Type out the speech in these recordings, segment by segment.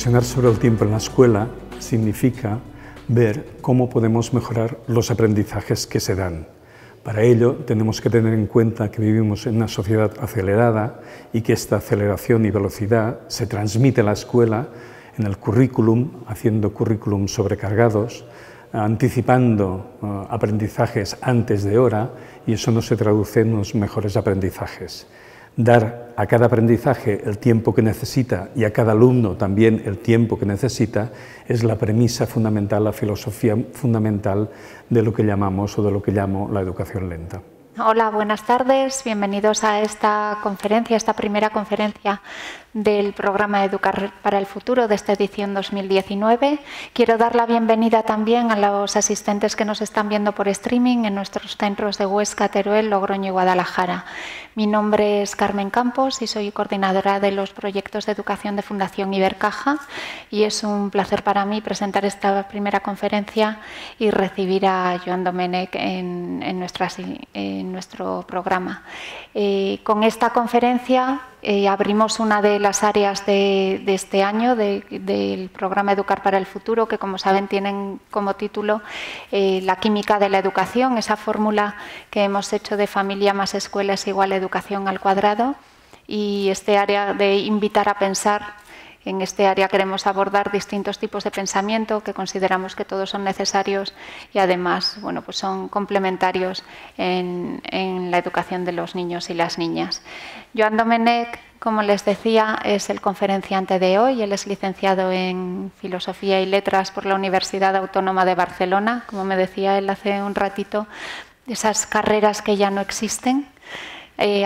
Reflexionar sobre el tiempo en la escuela significa ver cómo podemos mejorar los aprendizajes que se dan. Para ello tenemos que tener en cuenta que vivimos en una sociedad acelerada y que esta aceleración y velocidad se transmite en la escuela, en el currículum, haciendo currículum sobrecargados, anticipando aprendizajes antes de hora, y eso no se traduce en unos mejores aprendizajes. Dar a cada aprendizaje el tiempo que necesita y a cada alumno también el tiempo que necesita es la premisa fundamental, la filosofía fundamental de lo que llamamos o de lo que llamo la educación lenta. Hola, buenas tardes. Bienvenidos a esta conferencia, esta primera conferencia del programa Educar para el Futuro de esta edición 2019. Quiero dar la bienvenida también a los asistentes que nos están viendo por streaming en nuestros centros de Huesca, Teruel, Logroño y Guadalajara. Mi nombre es Carmen Campos y soy coordinadora de los proyectos de educación de Fundación Ibercaja, y es un placer para mí presentar esta primera conferencia y recibir a Joan Domènech en nuestro programa. Con esta conferencia abrimos una de las áreas de este año del programa Educar para el Futuro, que, como saben, tienen como título la química de la educación, esa fórmula que hemos hecho de familia más escuela es igual a educación al cuadrado. Y este área de invitar a pensar, en este área queremos abordar distintos tipos de pensamiento que consideramos que todos son necesarios y además, bueno, pues son complementarios en la educación de los niños y las niñas. Joan Domènech, como les decía, es el conferenciante de hoy. Él es licenciado en Filosofía y Letras por la Universidad Autónoma de Barcelona. Como me decía él hace un ratito, esas carreras que ya no existen.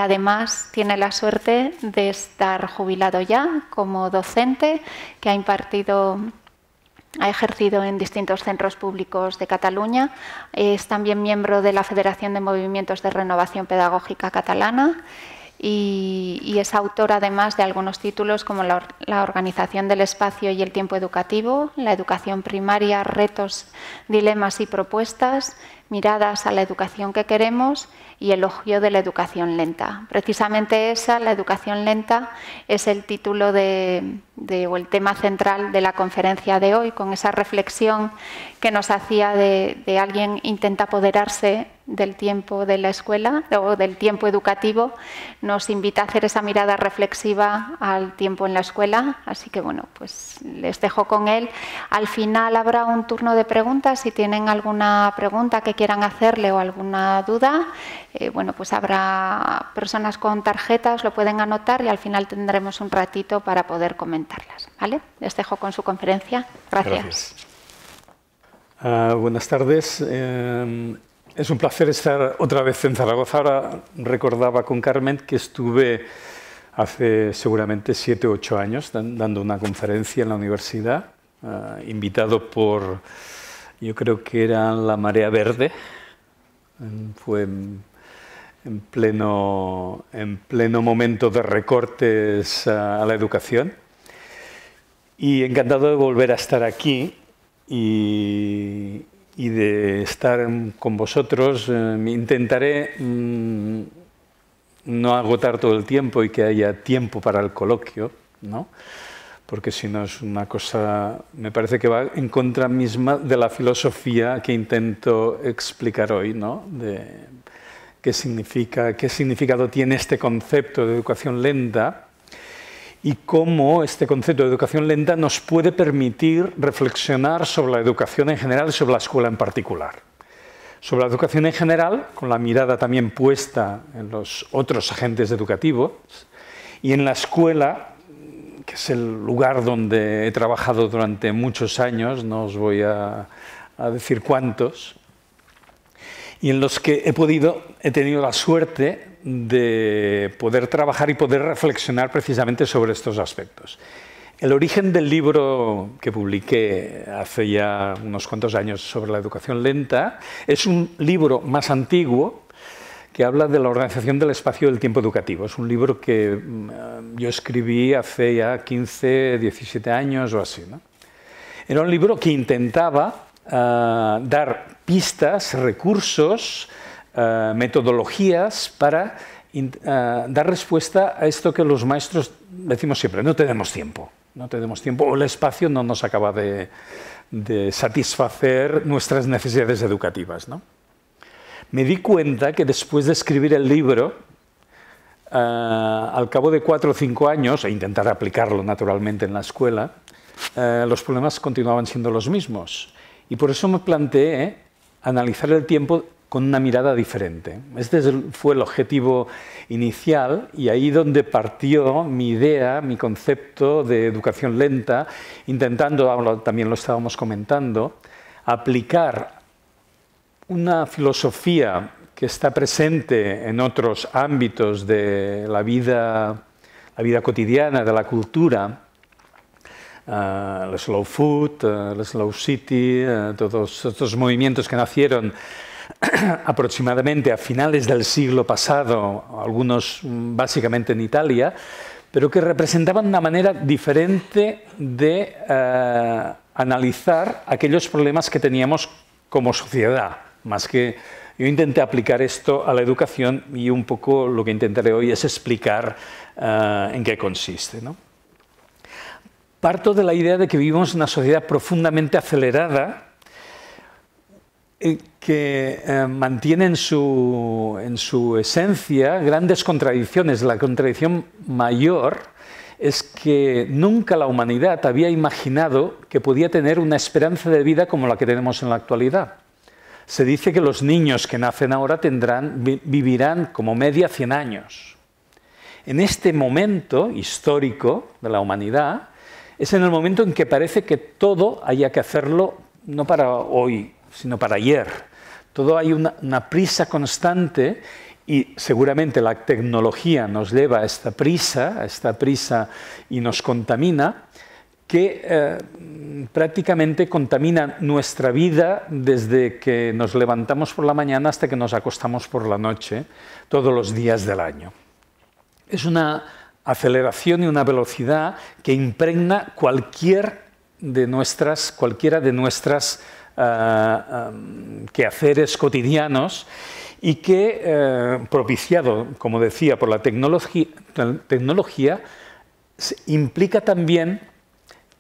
Además, tiene la suerte de estar jubilado ya como docente, que ha ejercido en distintos centros públicos de Cataluña. Es también miembro de la Federación de Movimientos de Renovación Pedagógica Catalana y es autor, además, de algunos títulos como la organización del espacio y el tiempo educativo, la educación primaria, retos, dilemas y propuestas, miradas a la educación que queremos y elogio de la educación lenta. Precisamente esa, la educación lenta, es el título o el tema central de la conferencia de hoy, con esa reflexión que nos hacía de alguien intenta apoderarse del tiempo de la escuela o del tiempo educativo. Nos invita a hacer esa mirada reflexiva al tiempo en la escuela, así que bueno, pues les dejo con él. Al final habrá un turno de preguntas. Si tienen alguna pregunta que quieran hacerle o alguna duda, bueno, pues habrá personas con tarjetas, lo pueden anotar y al final tendremos un ratito para poder comentarlas, ¿vale? Les dejo con su conferencia. Gracias. Buenas tardes. Es un placer estar otra vez en Zaragoza. Ahora recordaba con Carmen que estuve hace seguramente 7 u 8 años dando una conferencia en la universidad, invitado por, yo creo que era la Marea Verde. Fue en pleno momento de recortes a la educación. Y encantado de volver a estar aquí y de estar con vosotros. Intentaré no agotar todo el tiempo y que haya tiempo para el coloquio, ¿no? Porque si no es una cosa, me parece que va en contra misma de la filosofía que intento explicar hoy, ¿no? De qué significado tiene este concepto de educación lenta y cómo este concepto de educación lenta nos puede permitir reflexionar sobre la educación en general y sobre la escuela en particular. Sobre la educación en general, con la mirada también puesta en los otros agentes educativos, y en la escuela, que es el lugar donde he trabajado durante muchos años, no os voy a decir cuántos, y en los que he tenido la suerte de poder trabajar y poder reflexionar precisamente sobre estos aspectos. El origen del libro que publiqué hace ya unos cuantos años sobre la educación lenta es un libro más antiguo que habla de la organización del espacio del tiempo educativo. Es un libro que yo escribí hace ya 15, 17 años o así, ¿no? Era un libro que intentaba dar pistas, recursos, metodologías para dar respuesta a esto que los maestros decimos siempre: no tenemos tiempo. no tenemos tiempo, o el espacio no nos acaba de satisfacer nuestras necesidades educativas, ¿no? Me di cuenta que después de escribir el libro, al cabo de 4 o 5 años, e intentar aplicarlo naturalmente en la escuela, los problemas continuaban siendo los mismos. Y por eso me planteé analizar el tiempo con una mirada diferente. Este fue el objetivo inicial y ahí donde partió mi idea, mi concepto de educación lenta, intentando, también lo estábamos comentando, aplicar una filosofía que está presente en otros ámbitos de la vida cotidiana, de la cultura, el slow food, el slow city, todos estos movimientos que nacieron aproximadamente a finales del siglo pasado, algunos básicamente en Italia, pero que representaban una manera diferente de analizar aquellos problemas que teníamos como sociedad, más que yo intenté aplicar esto a la educación y un poco lo que intentaré hoy es explicar en qué consiste, ¿no? Parto de la idea de que vivimos en una sociedad profundamente acelerada que mantiene en su esencia grandes contradicciones. La contradicción mayor es que nunca la humanidad había imaginado que podía tener una esperanza de vida como la que tenemos en la actualidad. Se dice que los niños que nacen ahora vivirán como media 100 años. En este momento histórico de la humanidad, es en el momento en que parece que todo haya que hacerlo no para hoy, sino para ayer. Todo hay una prisa constante y seguramente la tecnología nos lleva a esta prisa y nos contamina, que prácticamente contamina nuestra vida desde que nos levantamos por la mañana hasta que nos acostamos por la noche, todos los días del año. Es una aceleración y una velocidad que impregna cualquiera de nuestras quehaceres cotidianos y que, propiciado, como decía, por la tecnología, implica también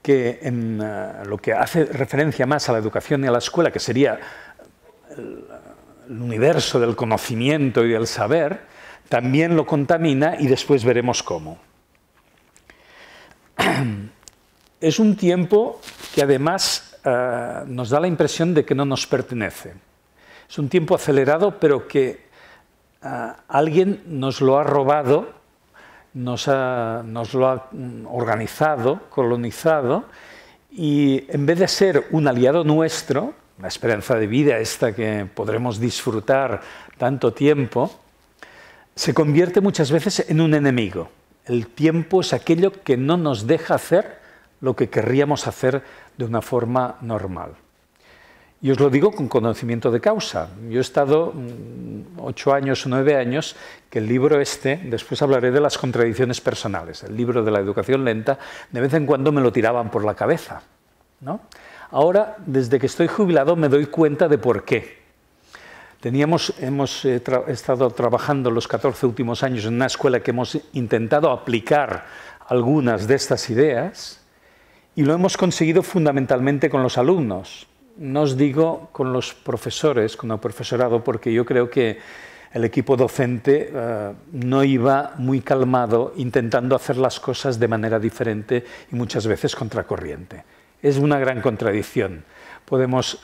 que en lo que hace referencia más a la educación y a la escuela, que sería el universo del conocimiento y del saber, también lo contamina y después veremos cómo. Es un tiempo que además nos da la impresión de que no nos pertenece. Es un tiempo acelerado, pero que alguien nos lo ha robado, nos lo ha organizado, colonizado, y en vez de ser un aliado nuestro, la esperanza de vida esta que podremos disfrutar tanto tiempo, se convierte muchas veces en un enemigo. El tiempo es aquello que no nos deja hacer lo que querríamos hacer de una forma normal. Y os lo digo con conocimiento de causa. Yo he estado 8 años o 9 años que el libro después hablaré de las contradicciones personales, el libro de la educación lenta, de vez en cuando me lo tiraban por la cabeza, ¿no? Ahora, desde que estoy jubilado, me doy cuenta de por qué. Hemos estado trabajando los 14 últimos años en una escuela que hemos intentado aplicar algunas de estas ideas y lo hemos conseguido fundamentalmente con los alumnos. No os digo con los profesores, con el profesorado, porque yo creo que el equipo docente no iba muy calmado intentando hacer las cosas de manera diferente y muchas veces contracorriente. Es una gran contradicción. Podemos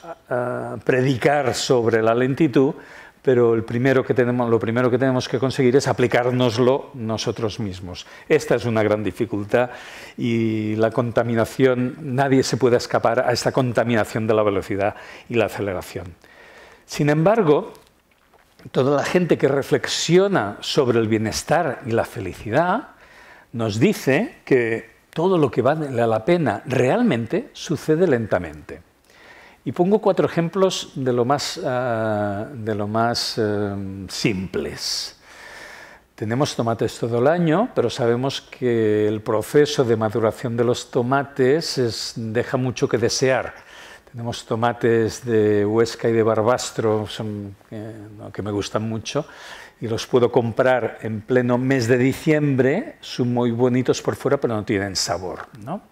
predicar sobre la lentitud, pero lo primero que tenemos que conseguir es aplicárnoslo nosotros mismos. Esta es una gran dificultad y la contaminación, nadie se puede escapar a esta contaminación de la velocidad y la aceleración. Sin embargo, toda la gente que reflexiona sobre el bienestar y la felicidad nos dice que todo lo que vale la pena realmente sucede lentamente. Y pongo 4 ejemplos de lo más simples. Tenemos tomates todo el año, pero sabemos que el proceso de maduración de los tomates deja mucho que desear. Tenemos tomates de Huesca y de Barbastro, que me gustan mucho, y los puedo comprar en pleno mes de diciembre. Son muy bonitos por fuera, pero no tienen sabor, ¿no?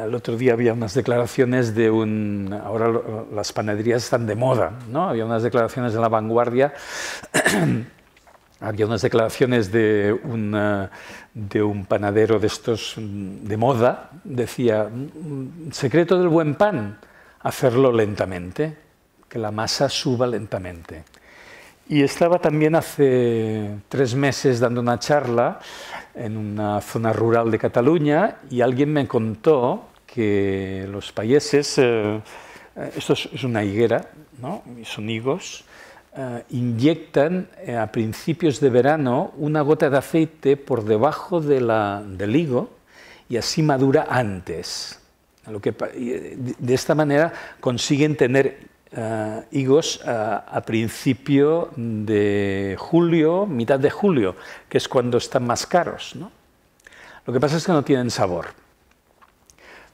El otro día había unas declaraciones de ahora las panaderías están de moda, ¿no? Había unas declaraciones de La Vanguardia. Había unas declaraciones de un panadero de estos de moda. Decía: secreto del buen pan, hacerlo lentamente, que la masa suba lentamente. Y estaba también hace 3 meses dando una charla en una zona rural de Cataluña y alguien me contó que los payeses, esto es una higuera, ¿no? Son higos, inyectan a principios de verano una gota de aceite por debajo del higo y así madura antes. De esta manera consiguen tener higos a principio de julio, mitad de julio, que es cuando están más caros, ¿no? Lo que pasa es que no tienen sabor.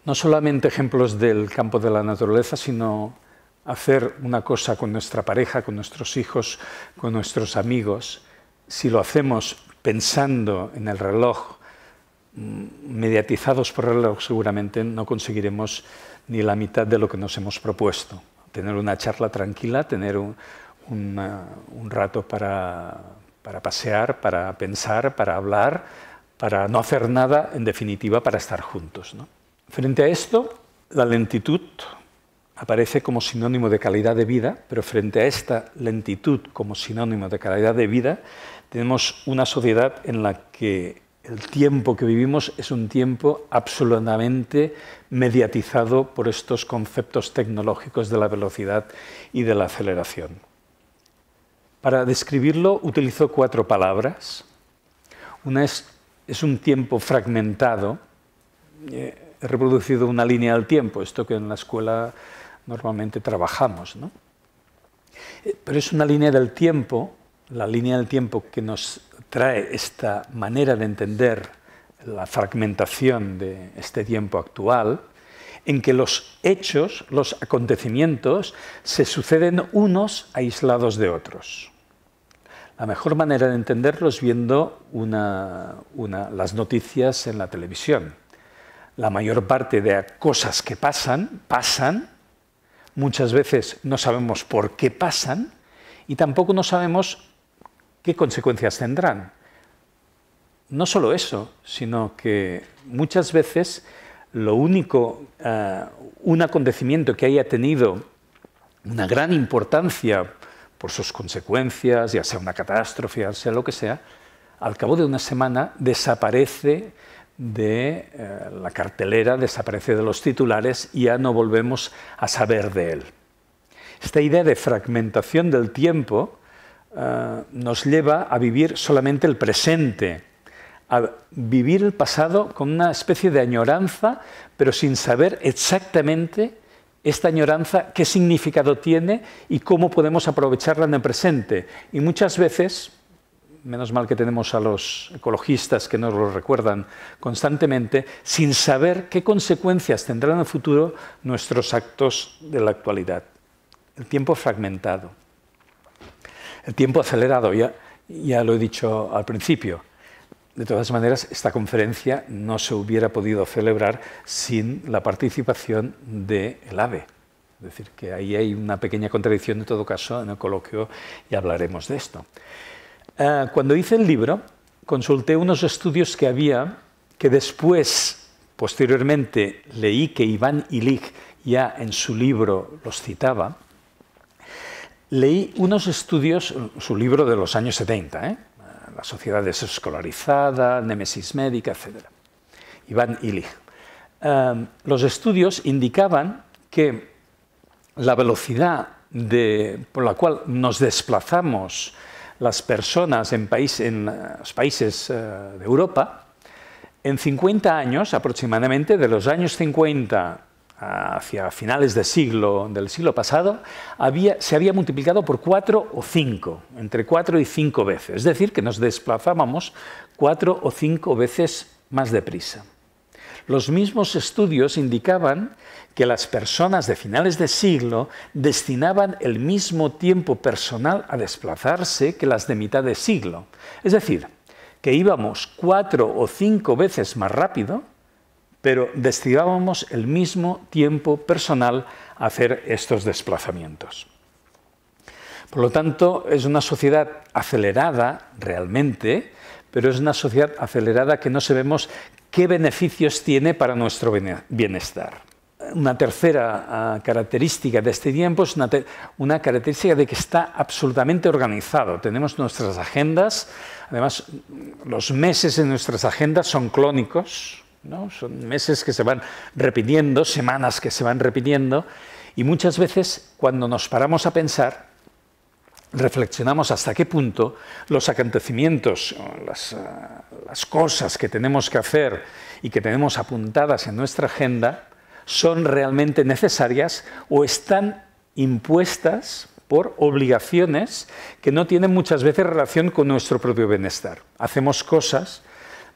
No solamente ejemplos del campo de la naturaleza, sino hacer una cosa con nuestra pareja, con nuestros hijos, con nuestros amigos. Si lo hacemos pensando en el reloj, mediatizados por el reloj, seguramente no conseguiremos ni la mitad de lo que nos hemos propuesto. Tener una charla tranquila, tener un rato para pasear, para pensar, para hablar, para no hacer nada, en definitiva, para estar juntos, ¿no? Frente a esto, la lentitud aparece como sinónimo de calidad de vida, pero frente a esta lentitud como sinónimo de calidad de vida, tenemos una sociedad en la que el tiempo que vivimos es un tiempo absolutamente mediatizado por estos conceptos tecnológicos de la velocidad y de la aceleración. Para describirlo utilizo 4 palabras. Una es un tiempo fragmentado. He reproducido una línea del tiempo, esto que en la escuela normalmente trabajamos, ¿no? Pero es una línea del tiempo, la línea del tiempo que nos trae esta manera de entender la fragmentación de este tiempo actual, en que los hechos, los acontecimientos, se suceden unos aislados de otros. La mejor manera de entenderlo es viendo las noticias en la televisión. La mayor parte de cosas que pasan, muchas veces no sabemos por qué pasan y tampoco no sabemos qué consecuencias tendrán. No solo eso, sino que muchas veces un acontecimiento que haya tenido una gran importancia por sus consecuencias, ya sea una catástrofe, ya sea lo que sea, al cabo de una semana desaparece de la cartelera, desaparece de los titulares y ya no volvemos a saber de él. Esta idea de fragmentación del tiempo nos lleva a vivir solamente el presente, a vivir el pasado con una especie de añoranza, pero sin saber exactamente esta añoranza qué significado tiene y cómo podemos aprovecharla en el presente. Y muchas veces, menos mal que tenemos a los ecologistas que nos lo recuerdan constantemente, sin saber qué consecuencias tendrán en el futuro nuestros actos de la actualidad. El tiempo fragmentado. El tiempo acelerado, ya lo he dicho al principio. De todas maneras, esta conferencia no se hubiera podido celebrar sin la participación del AVE. Es decir, que ahí hay una pequeña contradicción, en todo caso, en el coloquio ya hablaremos de esto. Cuando hice el libro, consulté unos estudios que había, que después, posteriormente, leí que Ivan Illich ya en su libro los citaba. Leí unos estudios, su libro de los años 70, La sociedad desescolarizada, Némesis médica, etc. Ivan Illich. Los estudios indicaban que la velocidad por la cual nos desplazamos las personas en los países de Europa, en 50 años aproximadamente, de los años 50 hacia finales del siglo pasado, se había multiplicado por 4 o 5, entre 4 y 5 veces. Es decir, que nos desplazábamos 4 o 5 veces más deprisa. Los mismos estudios indicaban que las personas de finales de siglo destinaban el mismo tiempo personal a desplazarse que las de mitad de siglo. Es decir, que íbamos 4 o 5 veces más rápido, pero destinábamos el mismo tiempo personal a hacer estos desplazamientos. Por lo tanto, es una sociedad acelerada realmente, pero es una sociedad acelerada que no sabemos qué beneficios tiene para nuestro bienestar. Una tercera característica de este tiempo es una característica de que está absolutamente organizado. Tenemos nuestras agendas, además los meses en nuestras agendas son clónicos, ¿no? Son meses que se van repitiendo, semanas que se van repitiendo, y muchas veces cuando nos paramos a pensar, reflexionamos hasta qué punto los acontecimientos, las cosas que tenemos que hacer y que tenemos apuntadas en nuestra agenda son realmente necesarias o están impuestas por obligaciones que no tienen muchas veces relación con nuestro propio bienestar. Hacemos cosas,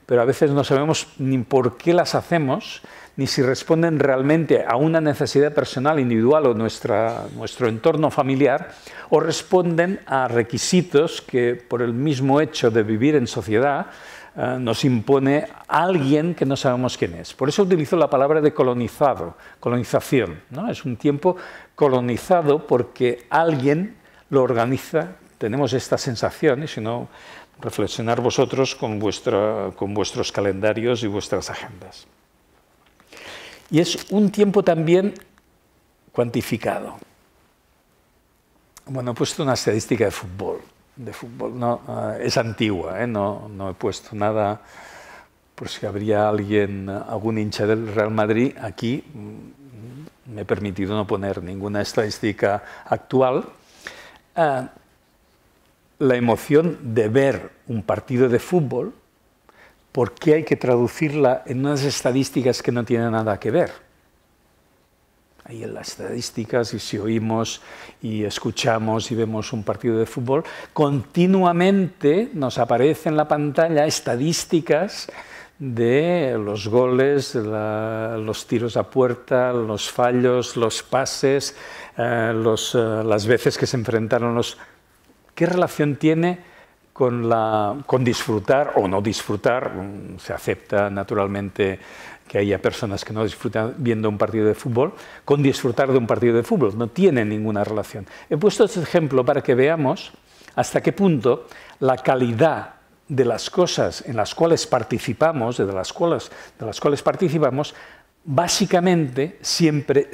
pero a veces no sabemos ni por qué las hacemos, ni si responden realmente a una necesidad personal, individual o nuestro entorno familiar, o responden a requisitos que por el mismo hecho de vivir en sociedad nos impone alguien que no sabemos quién es. Por eso utilizo la palabra de colonización, ¿no? Es un tiempo colonizado porque alguien lo organiza, tenemos esta sensación, y si no, reflexionar vosotros con vuestros calendarios y vuestras agendas. Y es un tiempo también cuantificado. Bueno, he puesto una estadística de fútbol. No, es antigua, no he puesto nada, por si habría algún hincha del Real Madrid aquí, me he permitido no poner ninguna estadística actual. La emoción de ver un partido de fútbol, ¿por qué hay que traducirla en unas estadísticas que no tienen nada que ver? Ahí en las estadísticas, y si oímos y escuchamos y vemos un partido de fútbol, continuamente nos aparecen en la pantalla estadísticas de los goles, los tiros a puerta, los fallos, los pases, las veces que se enfrentaron los... ¿Qué relación tiene con disfrutar o no disfrutar? Se acepta naturalmente que haya personas que no disfrutan viendo un partido de fútbol, con disfrutar de un partido de fútbol. No tiene ninguna relación. He puesto este ejemplo para que veamos hasta qué punto la calidad de las cosas en las cuales participamos, básicamente siempre,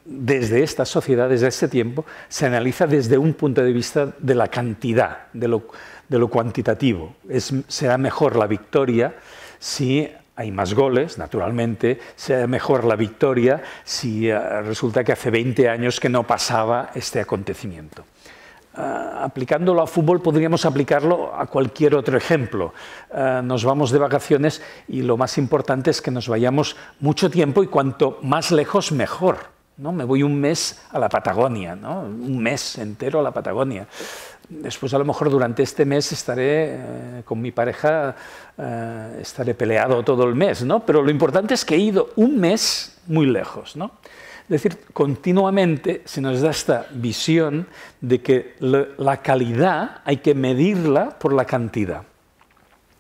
desde esta sociedad, desde este tiempo, se analiza desde un punto de vista de la cantidad, de lo cuantitativo. Será mejor la victoria si hay más goles, naturalmente, será mejor la victoria si resulta que hace 20 años que no pasaba este acontecimiento. Aplicándolo a fútbol podríamos aplicarlo a cualquier otro ejemplo. Nos vamos de vacaciones y lo más importante es que nos vayamos mucho tiempo y cuanto más lejos mejor, ¿no? Me voy un mes a la Patagonia, ¿no? Un mes entero a la Patagonia. Después a lo mejor durante este mes estaré con mi pareja, estaré peleado todo el mes, ¿no? Pero lo importante es que he ido un mes muy lejos, ¿no? Es decir, continuamente se nos da esta visión de que la calidad hay que medirla por la cantidad.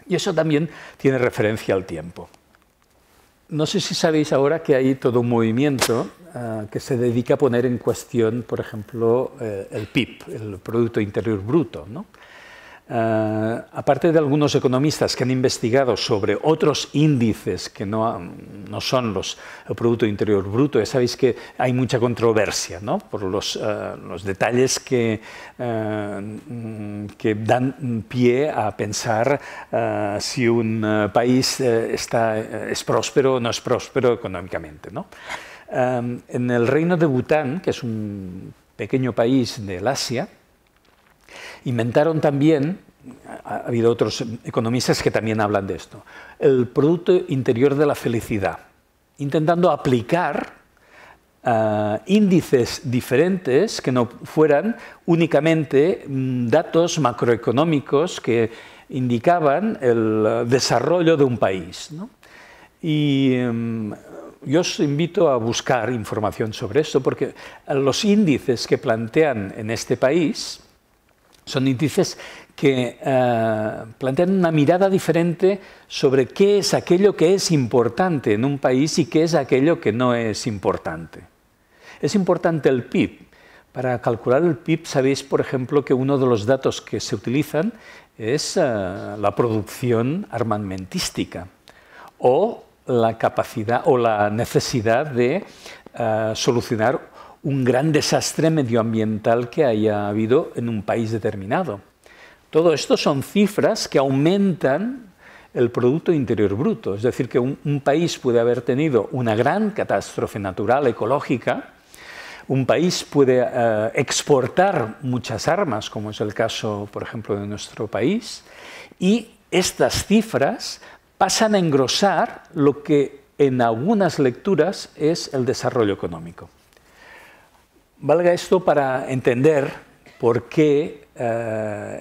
Y eso también tiene referencia al tiempo. No sé si sabéis ahora que hay todo un movimiento que se dedica a poner en cuestión, por ejemplo, el PIB, el Producto Interior Bruto, ¿no? Aparte de algunos economistas que han investigado sobre otros índices que no son el Producto Interior Bruto, ya sabéis que hay mucha controversia, ¿no? Por los detalles que dan pie a pensar si un país es próspero o no es próspero económicamente, ¿no? En el reino de Bután, que es un pequeño país del Asia, inventaron también, ha habido otros economistas que también hablan de esto, el Producto Interior de la Felicidad, intentando aplicar índices diferentes que no fueran únicamente datos macroeconómicos que indicaban el desarrollo de un país, ¿no? Y yo os invito a buscar información sobre esto, porque los índices que plantean en este país son índices que plantean una mirada diferente sobre qué es aquello que es importante en un país y qué es aquello que no es importante. Es importante el PIB. Para calcular el PIB sabéis, por ejemplo, que uno de los datos que se utilizan es la producción armamentística o la capacidad o la necesidad de solucionar un gran desastre medioambiental que haya habido en un país determinado. Todo esto son cifras que aumentan el Producto Interior Bruto, es decir, que un país puede haber tenido una gran catástrofe natural, ecológica. Un país puede exportar muchas armas, como es el caso, por ejemplo, de nuestro país, y estas cifras pasan a engrosar lo que en algunas lecturas es el desarrollo económico. Valga esto para entender por qué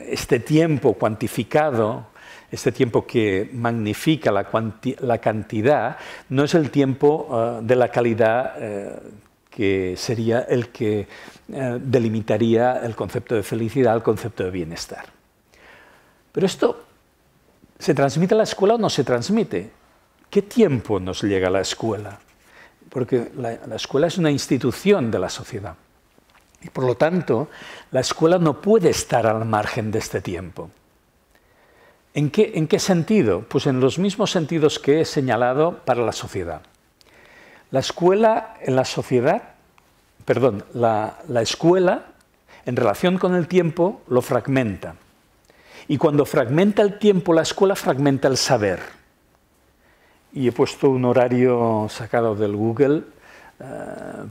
este tiempo cuantificado, este tiempo que magnifica la cantidad, no es el tiempo de la calidad que sería el que delimitaría el concepto de felicidad, el concepto de bienestar. Pero esto, ¿se transmite a la escuela o no se transmite? ¿Qué tiempo nos llega a la escuela? Porque la escuela es una institución de la sociedad. Y por lo tanto, la escuela no puede estar al margen de este tiempo. ¿En qué sentido? Pues en los mismos sentidos que he señalado para la sociedad. La escuela en la sociedad, perdón, la escuela en relación con el tiempo lo fragmenta. Y cuando fragmenta el tiempo, la escuela fragmenta el saber. Y he puesto un horario sacado del Google,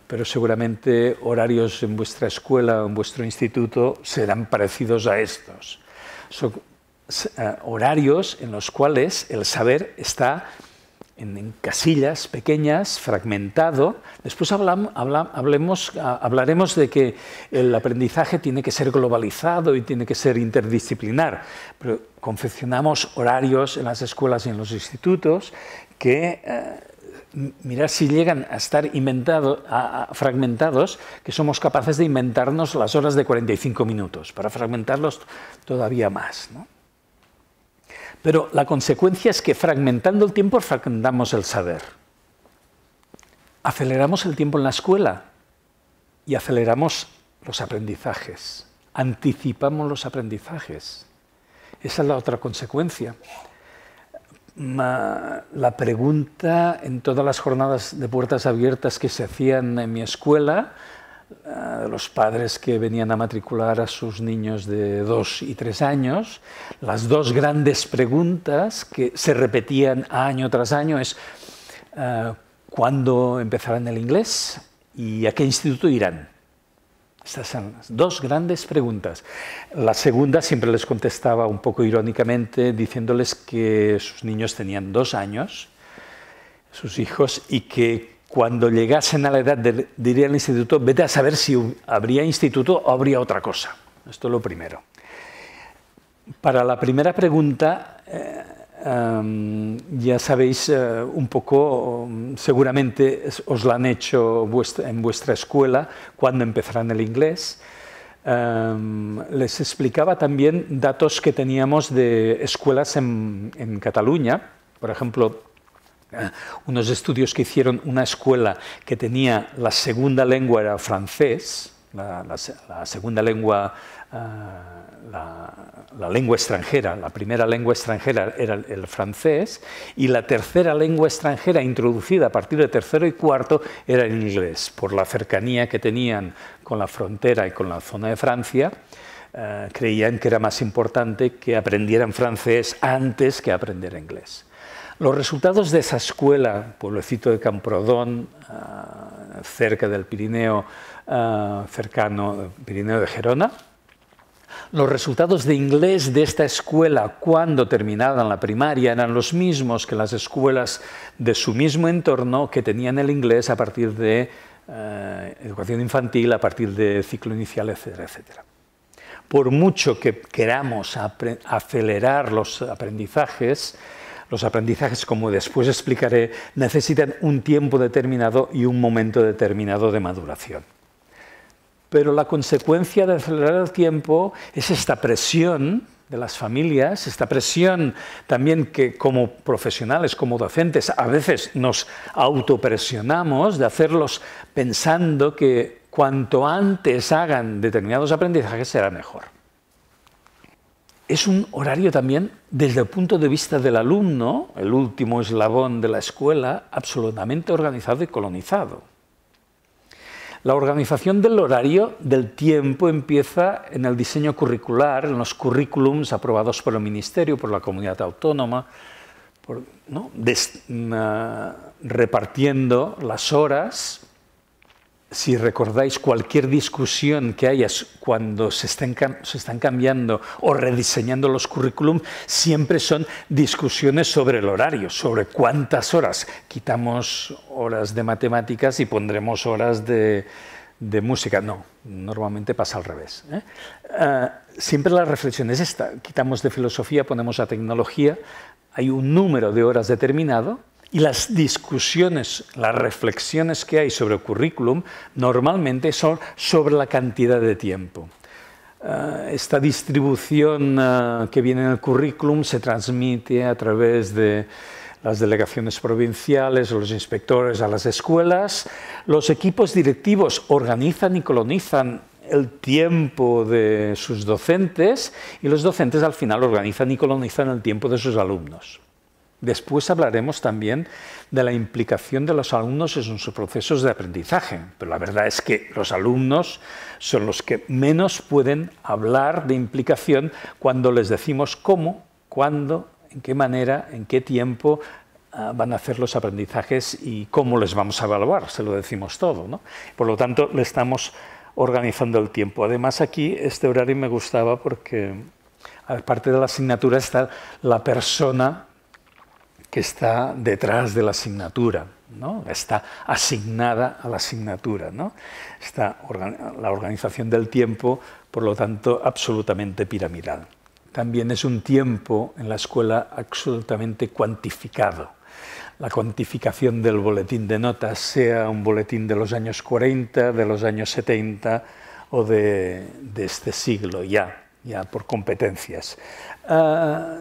pero seguramente horarios en vuestra escuela o en vuestro instituto serán parecidos a estos. Son horarios en los cuales el saber está en casillas pequeñas, fragmentado. Después hablaremos de que el aprendizaje tiene que ser globalizado y tiene que ser interdisciplinar, pero confeccionamos horarios en las escuelas y en los institutos que, mirad si llegan a estar fragmentados, que somos capaces de inventarnos las horas de 45 minutos, para fragmentarlos todavía más, ¿no? Pero la consecuencia es que fragmentando el tiempo, fragmentamos el saber. Aceleramos el tiempo en la escuela y aceleramos los aprendizajes. Anticipamos los aprendizajes. Esa es la otra consecuencia. La pregunta en todas las jornadas de puertas abiertas que se hacían en mi escuela, los padres que venían a matricular a sus niños de 2 y 3 años, las dos grandes preguntas que se repetían año tras año es ¿cuándo empezarán el inglés y a qué instituto irán? Estas son las dos grandes preguntas. La segunda siempre les contestaba un poco irónicamente diciéndoles que sus niños tenían 2 años, sus hijos, y que cuando llegasen a la edad de ir al instituto, vete a saber si habría instituto o habría otra cosa. Esto es lo primero. Para la primera pregunta, ya sabéis un poco, seguramente os la han hecho en vuestra escuela, cuando empezarán el inglés. Les explicaba también datos que teníamos de escuelas en Cataluña, por ejemplo, unos estudios que hicieron una escuela que tenía la segunda lengua era francés, la segunda lengua, la lengua extranjera, la primera lengua extranjera era el francés y la tercera lengua extranjera introducida a partir de tercero y cuarto era el inglés, por la cercanía que tenían con la frontera y con la zona de Francia. Creían que era más importante que aprendieran francés antes que aprender inglés. Los resultados de esa escuela, pueblecito de Camprodón, cerca del Pirineo, cercano al Pirineo de Gerona, los resultados de inglés de esta escuela cuando terminaban la primaria eran los mismos que las escuelas de su mismo entorno que tenían el inglés a partir de educación infantil, a partir de ciclo inicial, etcétera, etcétera. Por mucho que queramos acelerar los aprendizajes, Los aprendizajes, como después explicaré, necesitan un tiempo determinado y un momento determinado de maduración. Pero la consecuencia de acelerar el tiempo es esta presión de las familias, esta presión también que como profesionales, como docentes, a veces nos autopresionamos de hacerlos pensando que cuanto antes hagan determinados aprendizajes será mejor. Es un horario también, desde el punto de vista del alumno, el último eslabón de la escuela, absolutamente organizado y colonizado. La organización del horario, del tiempo, empieza en el diseño curricular, en los currículums aprobados por el Ministerio, por la comunidad autónoma, repartiendo las horas. Si recordáis, cualquier discusión que haya cuando se están cambiando o rediseñando los currículum, siempre son discusiones sobre el horario, sobre cuántas horas. Quitamos horas de matemáticas y pondremos horas de música. No, normalmente pasa al revés. Siempre la reflexión es esta. Quitamos de filosofía, ponemos a tecnología. Hay un número de horas determinado. Y las discusiones, las reflexiones que hay sobre el currículum normalmente son sobre la cantidad de tiempo. Esta distribución que viene en el currículum se transmite a través de las delegaciones provinciales o los inspectores a las escuelas. Los equipos directivos organizan y colonizan el tiempo de sus docentes y los docentes al final organizan y colonizan el tiempo de sus alumnos. Después hablaremos también de la implicación de los alumnos en sus procesos de aprendizaje, pero la verdad es que los alumnos son los que menos pueden hablar de implicación cuando les decimos cómo, cuándo, en qué manera, en qué tiempo van a hacer los aprendizajes y cómo les vamos a evaluar, se lo decimos todo, ¿no? Por lo tanto, le estamos organizando el tiempo. Además, aquí este horario me gustaba porque, aparte de la asignatura, está la persona que está detrás de la asignatura, ¿no? Está asignada a la asignatura, ¿no? Está la organización del tiempo, por lo tanto, absolutamente piramidal. También es un tiempo en la escuela absolutamente cuantificado. La cuantificación del boletín de notas, sea un boletín de los años 40, de los años 70 o de este siglo ya por competencias.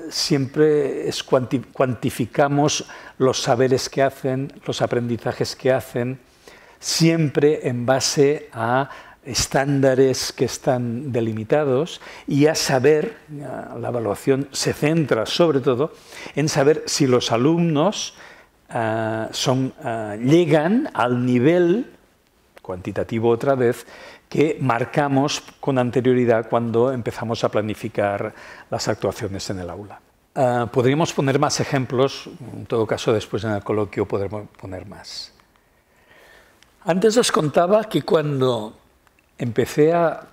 Siempre cuantificamos los saberes que hacen, los aprendizajes que hacen, siempre en base a estándares que están delimitados y a saber, la evaluación se centra sobre todo en saber si los alumnos llegan al nivel cuantitativo otra vez que marcamos con anterioridad cuando empezamos a planificar las actuaciones en el aula. Podríamos poner más ejemplos, en todo caso después en el coloquio podremos poner más. Antes os contaba que cuando empecé a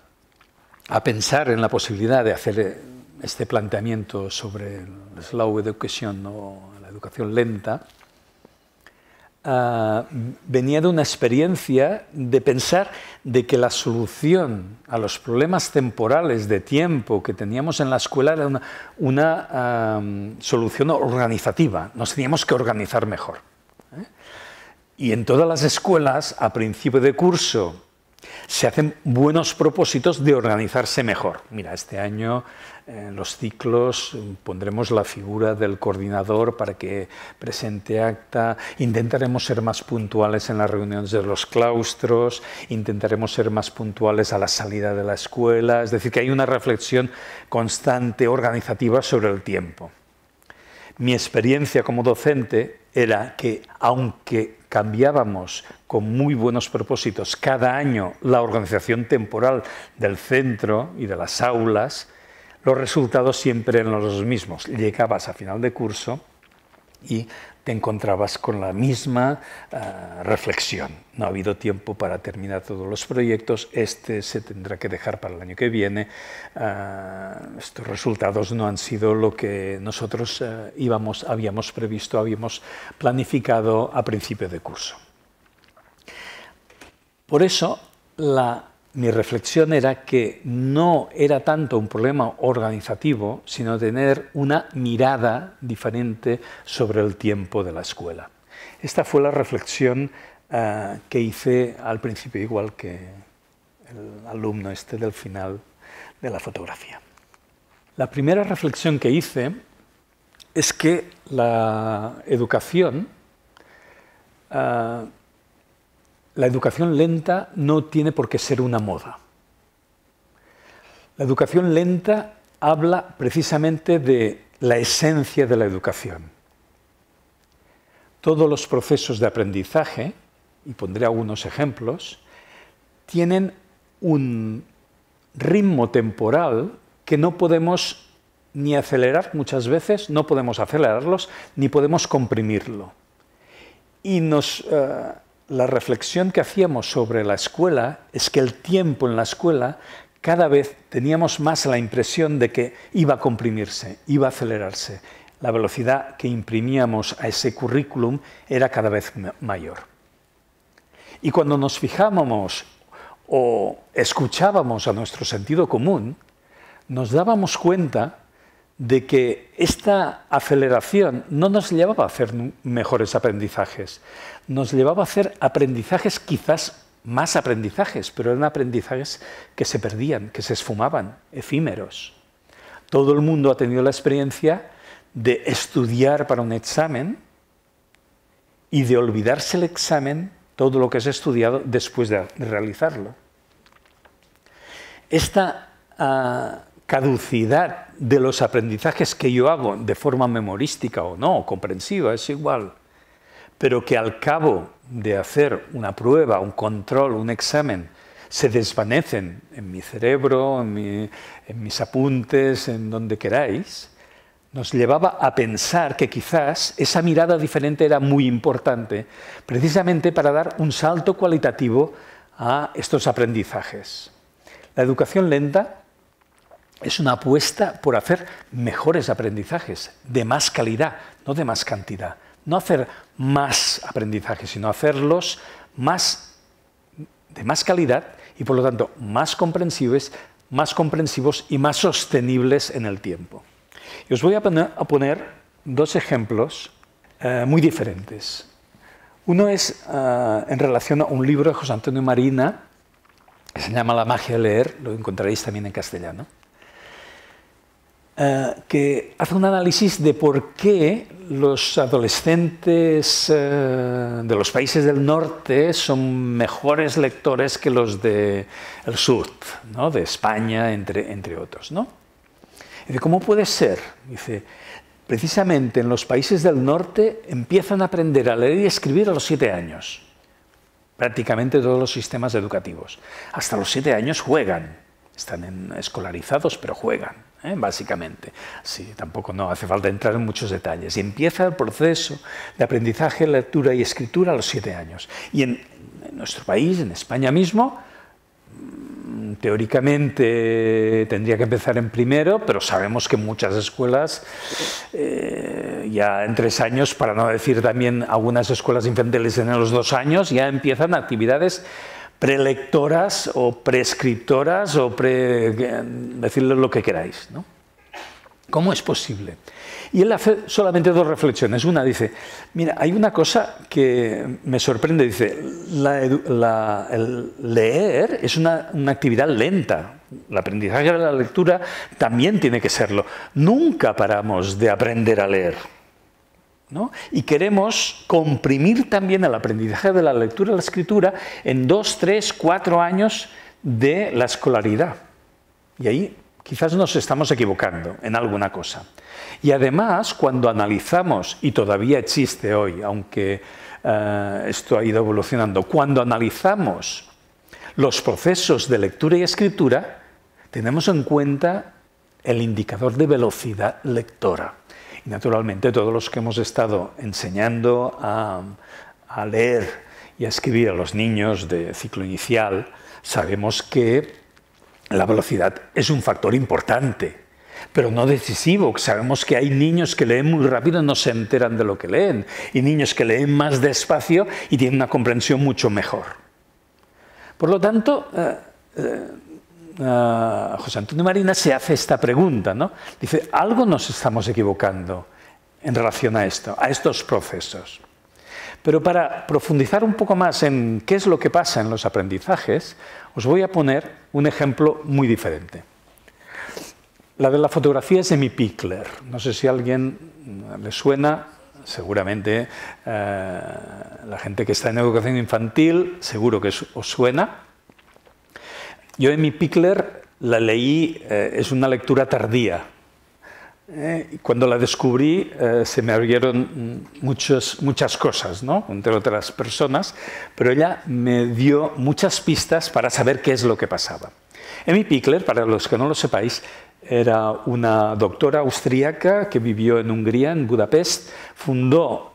pensar en la posibilidad de hacer este planteamiento sobre el slow education o la educación lenta, venía de una experiencia de pensar de que la solución a los problemas temporales de tiempo que teníamos en la escuela era una solución organizativa. Nos teníamos que organizar mejor. Y en todas las escuelas, a principio de curso, se hacen buenos propósitos de organizarse mejor. Mira, este año en los ciclos pondremos la figura del coordinador para que presente acta, intentaremos ser más puntuales en las reuniones de los claustros, intentaremos ser más puntuales a la salida de la escuela, es decir, que hay una reflexión constante, organizativa sobre el tiempo. Mi experiencia como docente era que, aunque cambiábamos con muy buenos propósitos cada año la organización temporal del centro y de las aulas, los resultados siempre eran los mismos. Llegabas a final de curso y te encontrabas con la misma reflexión. No ha habido tiempo para terminar todos los proyectos, este se tendrá que dejar para el año que viene. Estos resultados no han sido lo que nosotros habíamos previsto, habíamos planificado a principio de curso. Por eso, la mi reflexión era que no era tanto un problema organizativo, sino tener una mirada diferente sobre el tiempo de la escuela. Esta fue la reflexión que hice al principio, igual que el alumno del final de la fotografía. La primera reflexión que hice es que la educación lenta no tiene por qué ser una moda. La educación lenta habla precisamente de la esencia de la educación. Todos los procesos de aprendizaje, y pondré algunos ejemplos, tienen un ritmo temporal que no podemos ni acelerar muchas veces, no podemos acelerarlos, ni podemos comprimirlo. Y la reflexión que hacíamos sobre la escuela es que el tiempo en la escuela cada vez teníamos más la impresión de que iba a comprimirse, iba a acelerarse. La velocidad que imprimíamos a ese currículum era cada vez mayor. Y cuando nos fijábamos o escuchábamos a nuestro sentido común, nos dábamos cuenta de que esta aceleración no nos llevaba a hacer mejores aprendizajes, nos llevaba a hacer aprendizajes, quizás más aprendizajes, pero eran aprendizajes que se perdían, que se esfumaban, efímeros. Todo el mundo ha tenido la experiencia de estudiar para un examen y de olvidarse el examen, todo lo que has estudiado, después de realizarlo. Esta caducidad de los aprendizajes que yo hago de forma memorística o no, o comprensiva, es igual, pero que al cabo de hacer una prueba, un control, un examen, se desvanecen en mi cerebro, en mis apuntes, en donde queráis, nos llevaba a pensar que quizás esa mirada diferente era muy importante, precisamente para dar un salto cualitativo a estos aprendizajes. La educación lenta es una apuesta por hacer mejores aprendizajes, de más calidad, no de más cantidad. No hacer más aprendizajes, sino hacerlos de más calidad y, por lo tanto, más comprensivos y más sostenibles en el tiempo. Y os voy a poner dos ejemplos muy diferentes. Uno es en relación a un libro de José Antonio Marina, que se llama La magia de leer, lo encontraréis también en castellano, que hace un análisis de por qué los adolescentes de los países del norte son mejores lectores que los del sur, ¿no? De España, entre otros, ¿no? Dice, ¿cómo puede ser? Dice, precisamente en los países del norte empiezan a aprender a leer y escribir a los 7 años. Prácticamente todos los sistemas educativos. Hasta los 7 años juegan. Están escolarizados, pero juegan, básicamente. Sí, tampoco no hace falta entrar en muchos detalles. Y empieza el proceso de aprendizaje, lectura y escritura a los 7 años. Y en nuestro país, en España mismo, teóricamente tendría que empezar en primero, pero sabemos que en muchas escuelas, ya en 3 años, para no decir también algunas escuelas infantiles en los 2 años, ya empiezan actividades prelectoras o prescriptoras o decirle lo que queráis, ¿no? ¿Cómo es posible? Y él hace solamente 2 reflexiones. Una dice, mira, hay una cosa que me sorprende, dice, el leer es una actividad lenta. El aprendizaje de la lectura también tiene que serlo. Nunca paramos de aprender a leer, ¿no? Y queremos comprimir también el aprendizaje de la lectura y la escritura en 2, 3, 4 años de la escolaridad. Y ahí quizás nos estamos equivocando en alguna cosa. Y además, cuando analizamos, y todavía existe hoy, aunque esto ha ido evolucionando, cuando analizamos los procesos de lectura y escritura, tenemos en cuenta el indicador de velocidad lectora. Y naturalmente todos los que hemos estado enseñando a leer y a escribir a los niños de ciclo inicial, sabemos que la velocidad es un factor importante, pero no decisivo. Sabemos que hay niños que leen muy rápido y no se enteran de lo que leen, y niños que leen más despacio y tienen una comprensión mucho mejor. Por lo tanto, José Antonio Marina se hace esta pregunta, ¿no? Dice, algo nos estamos equivocando en relación a esto, a estos procesos. Pero para profundizar un poco más en qué es lo que pasa en los aprendizajes, os voy a poner un ejemplo muy diferente. La de la fotografía es de Emmy Pickler. No sé si a alguien le suena, seguramente la gente que está en educación infantil, seguro que os suena. Yo Emmy Pickler la leí, es una lectura tardía. Cuando la descubrí se me abrieron muchas cosas, ¿no? Entre otras personas, pero ella me dio muchas pistas para saber qué es lo que pasaba. Emmy Pickler, para los que no lo sepáis, era una doctora austríaca que vivió en Hungría, en Budapest, fundó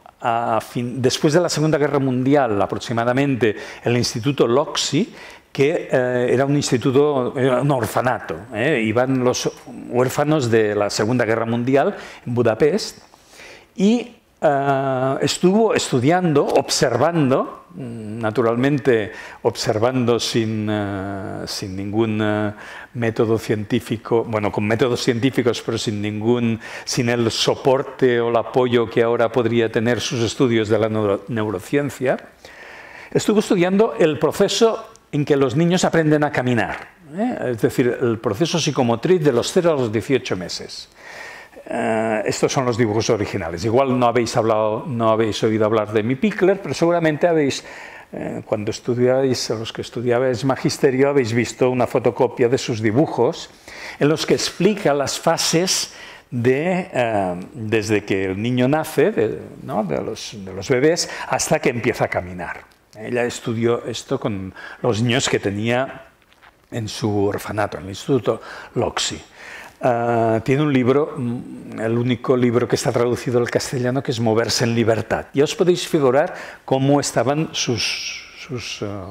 después de la Segunda Guerra Mundial aproximadamente el Instituto Loxi, que era un instituto, era un orfanato. Iban los huérfanos de la Segunda Guerra Mundial en Budapest y estuvo estudiando, observando, naturalmente observando sin ningún método científico, bueno, con métodos científicos, pero sin el soporte o el apoyo que ahora podría tener sus estudios de la neurociencia. Estuvo estudiando el proceso en que los niños aprenden a caminar, es decir, el proceso psicomotriz de los 0 a los 18 meses. Estos son los dibujos originales. Igual no habéis oído hablar de Emmy Pickler, pero seguramente cuando estudiáis, los que estudiabais magisterio, habéis visto una fotocopia de sus dibujos en los que explica las fases desde que el niño nace, de los bebés, hasta que empieza a caminar. Ella estudió esto con los niños que tenía en su orfanato, en el Instituto Loxi. Tiene un libro, el único libro que está traducido al castellano, que es Moverse en libertad. Ya os podéis figurar cómo estaban sus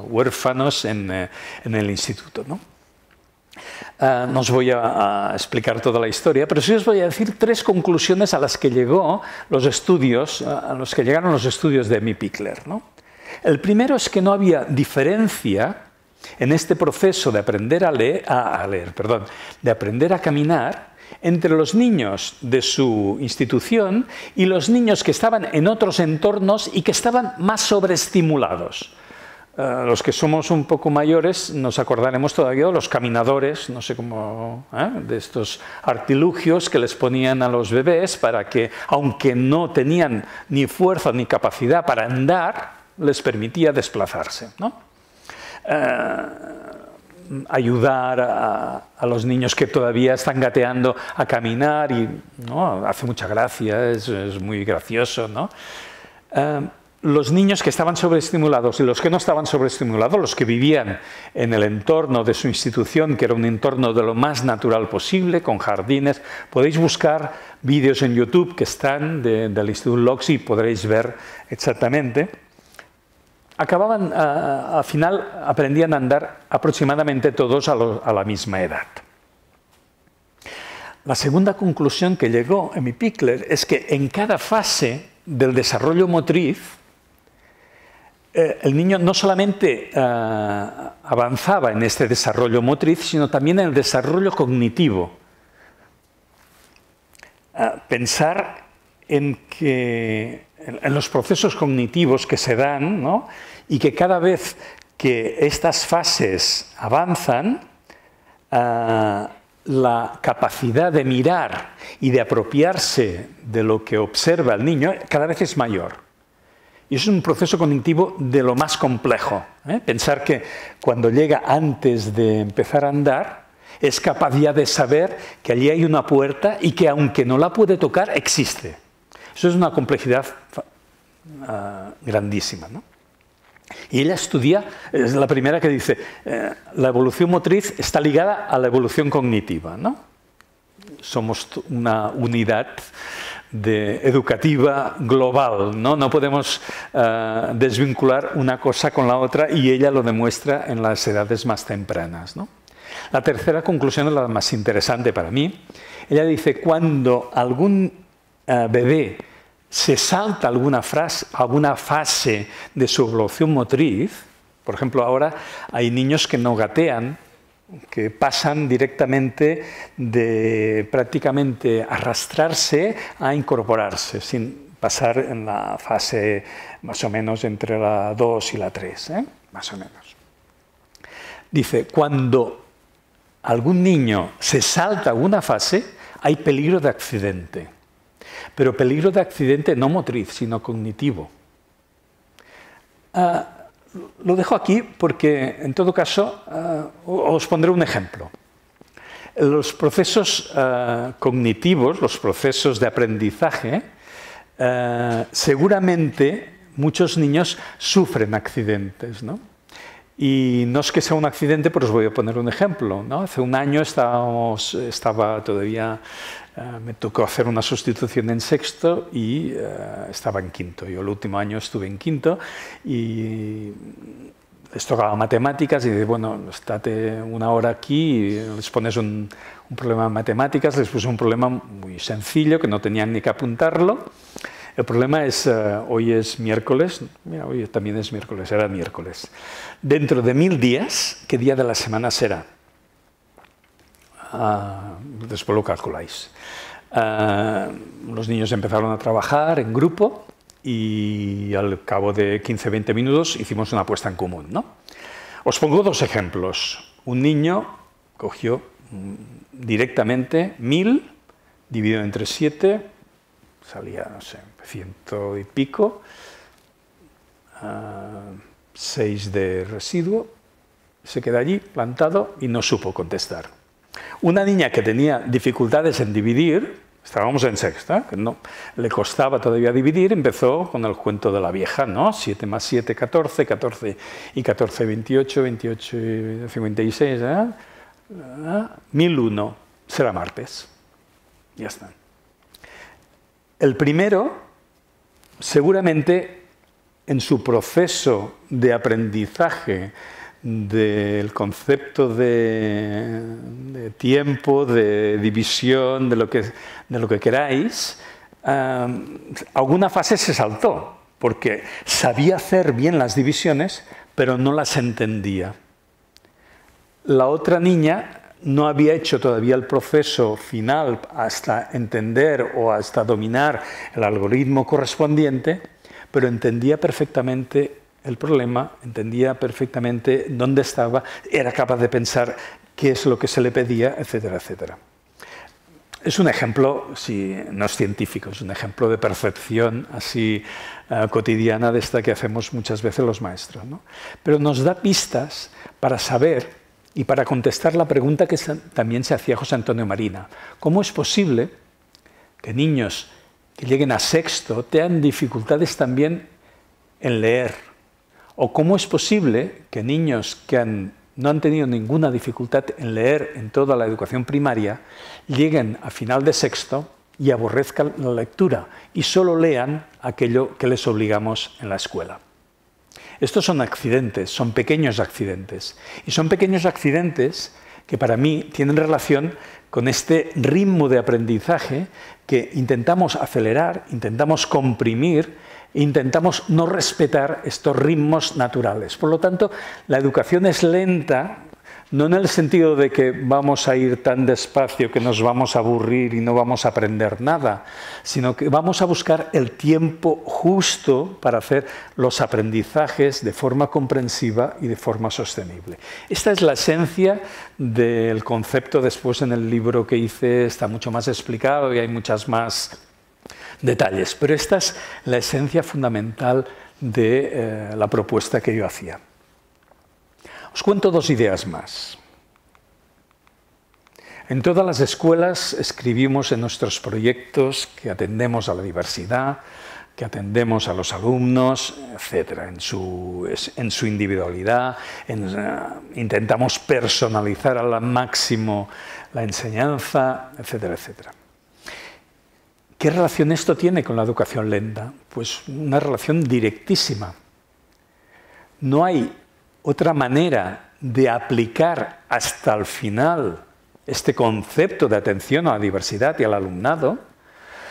huérfanos en el instituto, ¿no? No os voy a explicar toda la historia, pero sí os voy a decir 3 conclusiones a las que llegaron los estudios de Emmy Pickler, ¿no? El primero es que no había diferencia en este proceso de aprender de aprender a caminar entre los niños de su institución y los niños que estaban en otros entornos y que estaban más sobreestimulados. Los que somos un poco mayores nos acordaremos todavía de los caminadores, no sé cómo, de estos artilugios que les ponían a los bebés para que, aunque no tenían ni fuerza ni capacidad para andar, les permitía desplazarse, ¿no? Ayudar a los niños que todavía están gateando a caminar, y ¿no? Hace mucha gracia, es muy gracioso, ¿no? Los niños que estaban sobreestimulados y los que no estaban sobreestimulados, los que vivían en el entorno de su institución, que era un entorno de lo más natural posible, con jardines, podéis buscar vídeos en YouTube que están del Instituto Loxi y podréis ver exactamente. Al final aprendían a andar aproximadamente todos a la misma edad. La segunda conclusión que llegó Emmy Pickler es que en cada fase del desarrollo motriz, el niño no solamente avanzaba en este desarrollo motriz, sino también en el desarrollo cognitivo. Pensar en los procesos cognitivos que se dan, ¿no? Y que cada vez que estas fases avanzan, la capacidad de mirar y de apropiarse de lo que observa el niño cada vez es mayor. Y eso es un proceso cognitivo de lo más complejo. Pensar que cuando llega antes de empezar a andar, es capaz ya de saber que allí hay una puerta y que aunque no la puede tocar, existe. Eso es una complejidad grandísima, ¿no? Y ella estudia, es la primera que dice, la evolución motriz está ligada a la evolución cognitiva, ¿no? Somos una unidad educativa global, ¿no? No podemos desvincular una cosa con la otra, y ella lo demuestra en las edades más tempranas, ¿no? La tercera conclusión es la más interesante para mí. Ella dice, cuando algún bebé se salta alguna fase de su evolución motriz, por ejemplo, ahora hay niños que no gatean que pasan directamente de prácticamente arrastrarse a incorporarse, sin pasar en la fase más o menos entre la 2 y la 3, más o menos. Dice, cuando algún niño se salta una fase, hay peligro de accidente, pero peligro de accidente no motriz, sino cognitivo. Lo dejo aquí porque, en todo caso, os pondré un ejemplo. Los procesos cognitivos, los procesos de aprendizaje, seguramente muchos niños sufren accidentes, ¿no? Y no es que sea un accidente, pero os voy a poner un ejemplo, ¿no? Hace un año me tocó hacer una sustitución en sexto y estaba en quinto. Yo el último año estuve en quinto y les tocaba matemáticas y bueno, estate una hora aquí y les pones un problema de matemáticas. Les puse un problema muy sencillo que no tenían ni que apuntarlo. El problema es, hoy es miércoles, mira, hoy también es miércoles, era miércoles. Dentro de 1000 días, ¿qué día de la semana será? Después lo calculáis. Los niños empezaron a trabajar en grupo y al cabo de 15-20 minutos hicimos una apuesta en común, ¿no? Os pongo 2 ejemplos. Un niño cogió directamente 1000 dividido entre 7, salía, no sé, 100 y pico, 6 de residuo, se queda allí plantado y no supo contestar. Una niña que tenía dificultades en dividir, estábamos en sexta, que no le costaba todavía dividir, empezó con el cuento de la vieja, ¿no? 7 más 7, 14, 14 y 14, 28, 28 y 56, 1001, será martes. Ya está. El primero, seguramente en su proceso de aprendizaje del concepto de tiempo, de división, de lo que queráis, alguna fase se saltó, porque sabía hacer bien las divisiones, pero no las entendía. La otra niña no había hecho todavía el proceso final hasta entender o hasta dominar el algoritmo correspondiente, pero entendía perfectamente el problema, entendía perfectamente dónde estaba, era capaz de pensar qué es lo que se le pedía, etcétera, etcétera. Es un ejemplo, si no es científico, es un ejemplo de percepción así cotidiana de esta que hacemos muchas veces los maestros, ¿no? Pero nos da pistas para saber y para contestar la pregunta que también se hacía José Antonio Marina. ¿Cómo es posible que niños que lleguen a sexto tengan dificultades también en leer? ¿O cómo es posible que niños que no han tenido ninguna dificultad en leer en toda la educación primaria lleguen a final de sexto y aborrezcan la lectura y solo lean aquello que les obligamos en la escuela? Estos son accidentes, son pequeños accidentes. Y son pequeños accidentes que para mí tienen relación con este ritmo de aprendizaje que intentamos acelerar, intentamos comprimir, intentamos no respetar estos ritmos naturales. Por lo tanto, la educación es lenta, no en el sentido de que vamos a ir tan despacio que nos vamos a aburrir y no vamos a aprender nada, sino que vamos a buscar el tiempo justo para hacer los aprendizajes de forma comprensiva y de forma sostenible. Esta es la esencia del concepto. Después en el libro que hice está mucho más explicado y hay muchas más detalles, pero esta es la esencia fundamental de la propuesta que yo hacía. Os cuento 2 ideas más. En todas las escuelas escribimos en nuestros proyectos que atendemos a la diversidad, que atendemos a los alumnos, etcétera, en su individualidad, intentamos personalizar al máximo la enseñanza, etcétera, etcétera. ¿Qué relación esto tiene con la educación lenta? Pues una relación directísima. No hay otra manera de aplicar hasta el final este concepto de atención a la diversidad y al alumnado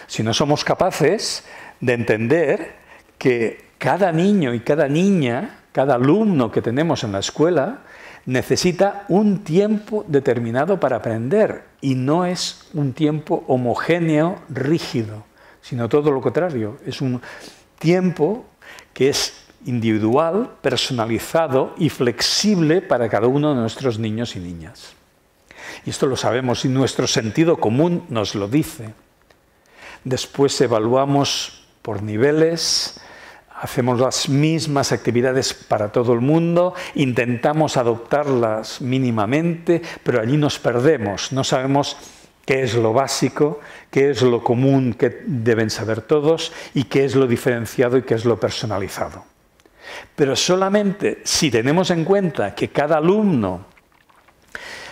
si no somos capaces de entender que cada niño y cada niña, cada alumno que tenemos en la escuela, necesita un tiempo determinado para aprender y no es un tiempo homogéneo, rígido, sino todo lo contrario. Es un tiempo que es individual, personalizado y flexible para cada uno de nuestros niños y niñas. Y esto lo sabemos y nuestro sentido común nos lo dice. Después evaluamos por niveles, hacemos las mismas actividades para todo el mundo, intentamos adoptarlas mínimamente, pero allí nos perdemos, no sabemos qué es lo básico, qué es lo común que deben saber todos y qué es lo diferenciado y qué es lo personalizado. Pero solamente si tenemos en cuenta que cada alumno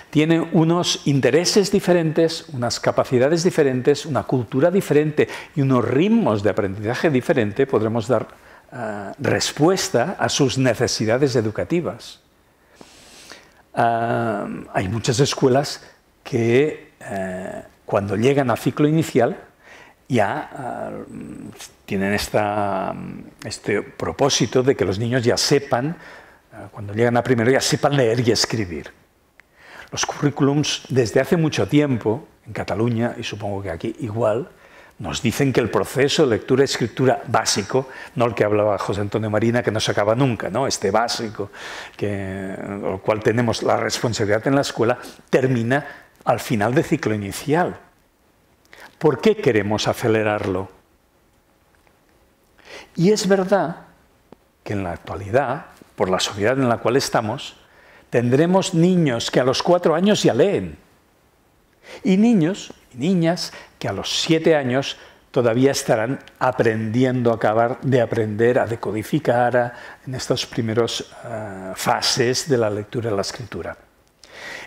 tiene unos intereses diferentes, unas capacidades diferentes, una cultura diferente y unos ritmos de aprendizaje diferente, podremos dar respuesta a sus necesidades educativas. Hay muchas escuelas que cuando llegan al ciclo inicial ya tienen este propósito de que los niños ya sepan, cuando llegan a primero, ya sepan leer y escribir. Los currículums desde hace mucho tiempo, en Cataluña, y supongo que aquí igual, nos dicen que el proceso de lectura y escritura básico, no el que hablaba José Antonio Marina, que no se acaba nunca, ¿no? Este básico, el cual tenemos la responsabilidad en la escuela, termina al final del ciclo inicial. ¿Por qué queremos acelerarlo? Y es verdad que en la actualidad, por la sociedad en la cual estamos, tendremos niños que a los 4 años ya leen. Y niños y niñas que a los 7 años todavía estarán aprendiendo a acabar de aprender a decodificar en estas primeras fases de la lectura y la escritura.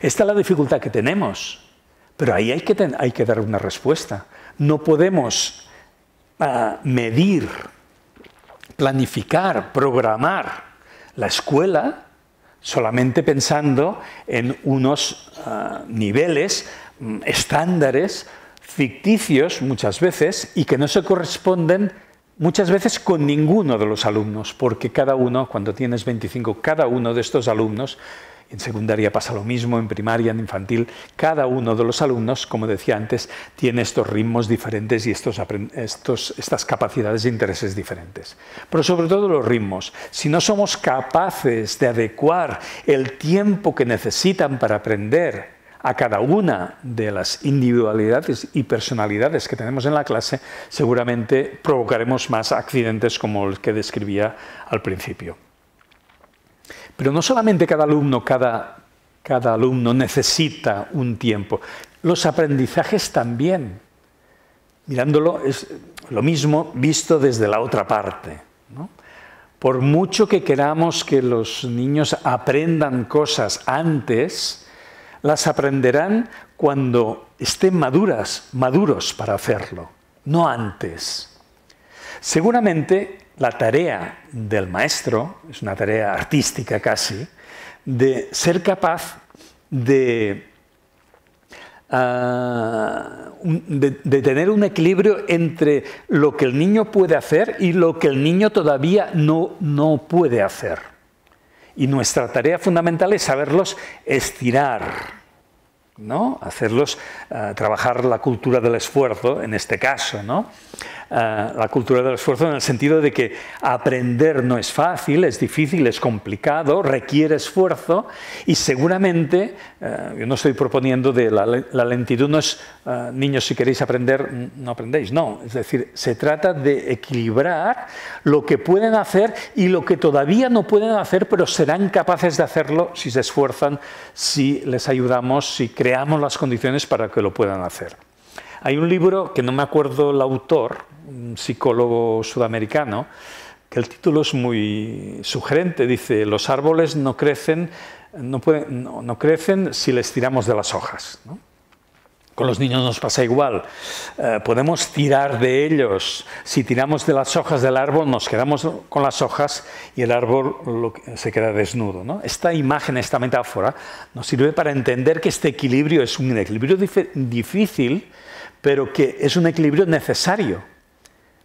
Esta es la dificultad que tenemos, pero ahí hay que dar una respuesta. No podemos medir, planificar, programar la escuela solamente pensando en unos niveles, estándares, ficticios muchas veces y que no se corresponden muchas veces con ninguno de los alumnos, porque cada uno, cuando tienes 25, cada uno de estos alumnos, en secundaria pasa lo mismo, en primaria, en infantil, cada uno de los alumnos, como decía antes, tiene estos ritmos diferentes y estas capacidades e intereses diferentes. Pero sobre todo los ritmos. Si no somos capaces de adecuar el tiempo que necesitan para aprender a cada una de las individualidades y personalidades que tenemos en la clase, seguramente provocaremos más accidentes como el que describía al principio. Pero no solamente cada alumno necesita un tiempo, los aprendizajes también. Mirándolo es lo mismo visto desde la otra parte, ¿no? Por mucho que queramos que los niños aprendan cosas antes, las aprenderán cuando estén maduros para hacerlo, no antes. Seguramente la tarea del maestro, es una tarea artística casi, de ser capaz de tener un equilibrio entre lo que el niño puede hacer y lo que el niño todavía no puede hacer. Y nuestra tarea fundamental es saberlos estirar, ¿no? Hacerlos trabajar la cultura del esfuerzo, en este caso, ¿no? La cultura del esfuerzo en el sentido de que aprender no es fácil, es difícil, es complicado, requiere esfuerzo y seguramente, yo no estoy proponiendo de la lentitud, no es niños si queréis aprender, no aprendéis, no, es decir, se trata de equilibrar lo que pueden hacer y lo que todavía no pueden hacer, pero serán capaces de hacerlo si se esfuerzan, si les ayudamos, si creamos las condiciones para que lo puedan hacer. Hay un libro que no me acuerdo el autor, un psicólogo sudamericano, que el título es muy sugerente. Dice, los árboles no crecen si les tiramos de las hojas, ¿no? Con los niños nos pasa igual. Podemos tirar de ellos. Si tiramos de las hojas del árbol, nos quedamos con las hojas y el árbol se queda desnudo, ¿no? Esta imagen, esta metáfora, nos sirve para entender que este equilibrio es un equilibrio difícil, pero que es un equilibrio necesario.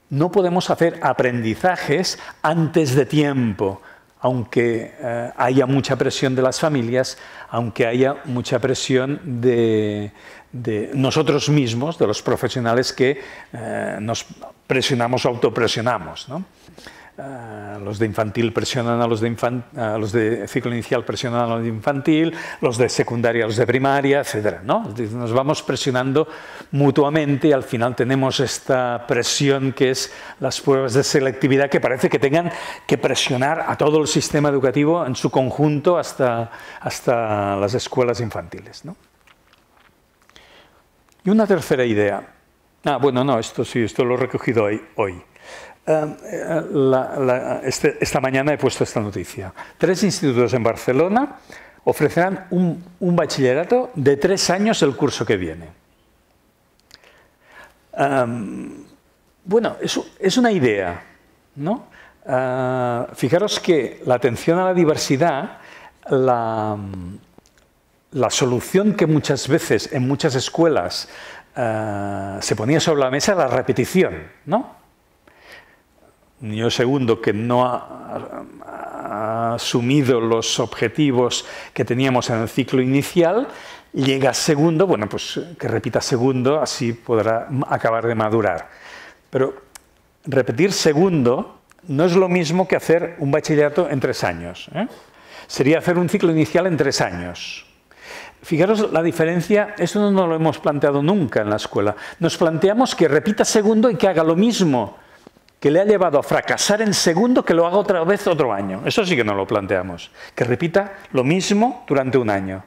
No podemos hacer aprendizajes antes de tiempo. aunque haya mucha presión de las familias, aunque haya mucha presión de nosotros mismos, de los profesionales que nos presionamos o autopresionamos, ¿no? Los de infantil presionan a los de ciclo inicial presionan a los de infantil, los de secundaria a los de primaria, etc., ¿no? Nos vamos presionando mutuamente y al final tenemos esta presión que es las pruebas de selectividad, que parece que tengan que presionar a todo el sistema educativo en su conjunto hasta las escuelas infantiles, ¿no? Y una tercera idea. Bueno, no, esto lo he recogido hoy. Esta mañana he puesto esta noticia. 3 institutos en Barcelona ofrecerán un bachillerato de 3 años el curso que viene. Bueno, es una idea, ¿no? Fijaros que la atención a la diversidad, la solución que muchas veces en muchas escuelas se ponía sobre la mesa era la repetición, ¿no? Niño segundo que no ha asumido los objetivos que teníamos en el ciclo inicial, llega a segundo, bueno, pues que repita segundo, así podrá acabar de madurar. Pero repetir segundo no es lo mismo que hacer un bachillerato en 3 años, ¿eh? Sería hacer un ciclo inicial en 3 años. Fijaros la diferencia, esto no lo hemos planteado nunca en la escuela. Nos planteamos que repita segundo y que haga lo mismo que le ha llevado a fracasar en segundo, que lo haga otra vez otro año. Eso sí que no lo planteamos. Que repita lo mismo durante un año.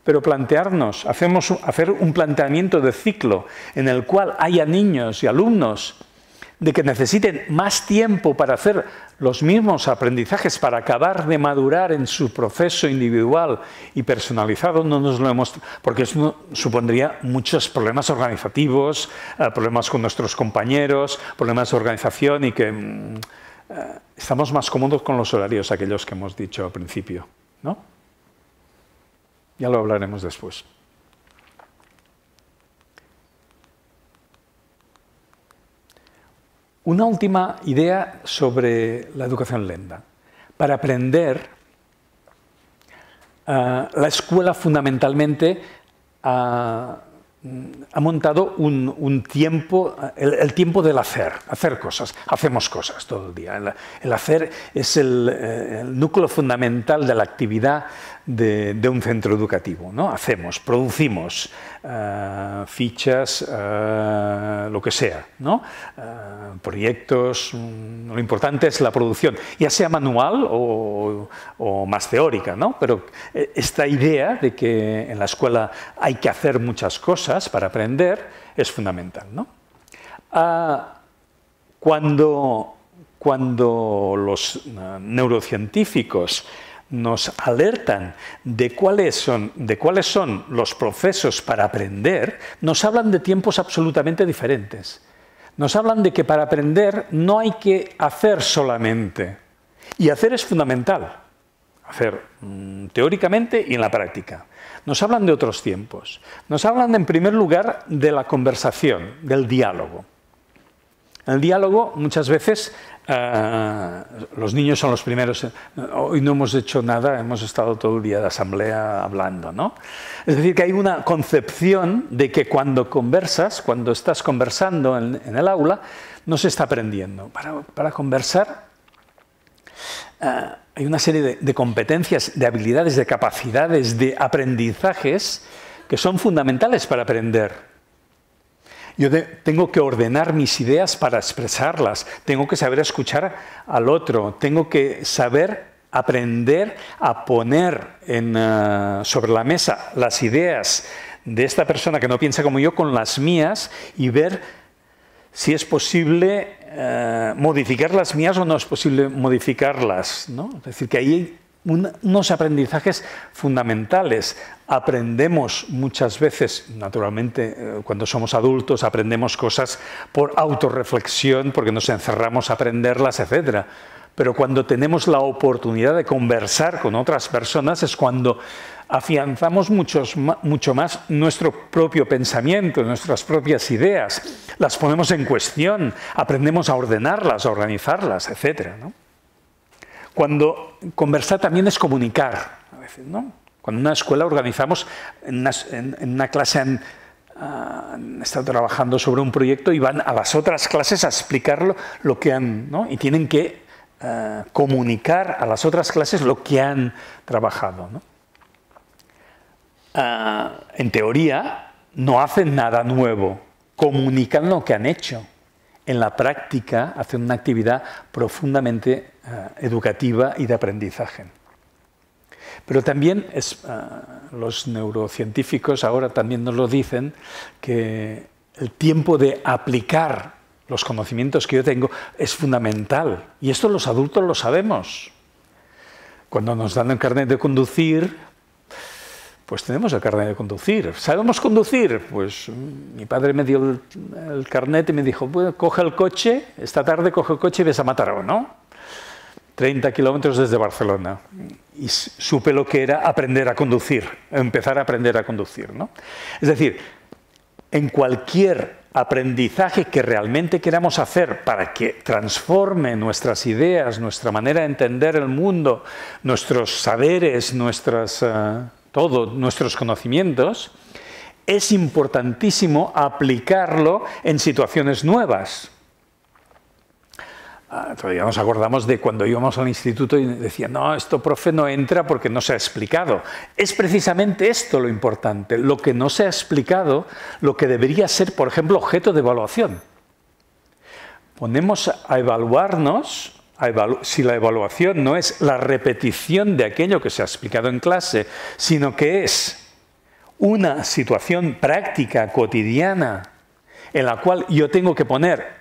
Pero plantearnos, hacer un planteamiento de ciclo en el cual haya niños y alumnos de que necesiten más tiempo para hacer los mismos aprendizajes, para acabar de madurar en su proceso individual y personalizado, no nos lo hemos, porque eso supondría muchos problemas organizativos, problemas con nuestros compañeros, problemas de organización y que estamos más cómodos con los horarios, aquellos que hemos dicho al principio, ¿no? Ya lo hablaremos después. Una última idea sobre la educación lenda. Para aprender, la escuela fundamentalmente ha montado un tiempo, el tiempo del hacer cosas. Hacemos cosas todo el día. El hacer es el núcleo fundamental de la actividad de un centro educativo, ¿no? Hacemos, producimos fichas, lo que sea, ¿no? Proyectos, lo importante es la producción, ya sea manual o más teórica, ¿no? Pero esta idea de que en la escuela hay que hacer muchas cosas para aprender es fundamental, ¿no? Cuando los neurocientíficos nos alertan de cuáles son los procesos para aprender, nos hablan de tiempos absolutamente diferentes. Nos hablan de que para aprender no hay que hacer solamente. Y hacer es fundamental. Hacer teóricamente y en la práctica. Nos hablan de otros tiempos. Nos hablan, en primer lugar, de la conversación, del diálogo. El diálogo, muchas veces, los niños son los primeros. Hoy no hemos hecho nada, hemos estado todo el día de asamblea hablando, ¿no? Es decir, que hay una concepción de que cuando conversas, cuando estás conversando en el aula, no se está aprendiendo. Para conversar hay una serie de competencias, de habilidades, de capacidades, de aprendizajes que son fundamentales para aprender. Yo tengo que ordenar mis ideas para expresarlas, tengo que saber escuchar al otro, tengo que saber aprender a poner sobre la mesa las ideas de esta persona que no piensa como yo con las mías y ver si es posible modificar las mías o no es posible modificarlas, ¿no? Es decir, que ahí hay unos aprendizajes fundamentales. Aprendemos muchas veces, naturalmente, cuando somos adultos, aprendemos cosas por autorreflexión, porque nos encerramos a aprenderlas, etc. Pero cuando tenemos la oportunidad de conversar con otras personas es cuando afianzamos mucho más nuestro propio pensamiento, nuestras propias ideas, las ponemos en cuestión, aprendemos a ordenarlas, a organizarlas, etc., ¿no? Cuando conversar también es comunicar, a veces, ¿no? Cuando en una escuela organizamos, en una clase han estado trabajando sobre un proyecto y van a las otras clases a explicar lo que han, ¿no? Y tienen que comunicar a las otras clases lo que han trabajado, ¿no? En teoría no hacen nada nuevo, comunican lo que han hecho. En la práctica hacen una actividad profundamente educativa y de aprendizaje. Pero también los neurocientíficos ahora también nos lo dicen, que el tiempo de aplicar los conocimientos que yo tengo es fundamental. Y esto los adultos lo sabemos. Cuando nos dan el carnet de conducir, pues tenemos el carnet de conducir. ¿Sabemos conducir? Pues mi padre me dio el carnet y me dijo, bueno, coge el coche, esta tarde coge el coche y ves a Mataró, ¿no? 30 kilómetros desde Barcelona. Y supe lo que era aprender a conducir, empezar a aprender a conducir, ¿no? Es decir, en cualquier aprendizaje que realmente queramos hacer para que transforme nuestras ideas, nuestra manera de entender el mundo, nuestros saberes, nuestros conocimientos, es importantísimo aplicarlo en situaciones nuevas. Todavía nos acordamos de cuando íbamos al instituto y decían, no, esto, profe, no entra porque no se ha explicado. Es precisamente esto lo importante, lo que no se ha explicado, lo que debería ser, por ejemplo, objeto de evaluación. Ponemos a evaluarnos, si la evaluación no es la repetición de aquello que se ha explicado en clase, sino que es una situación práctica, cotidiana, en la cual yo tengo que poner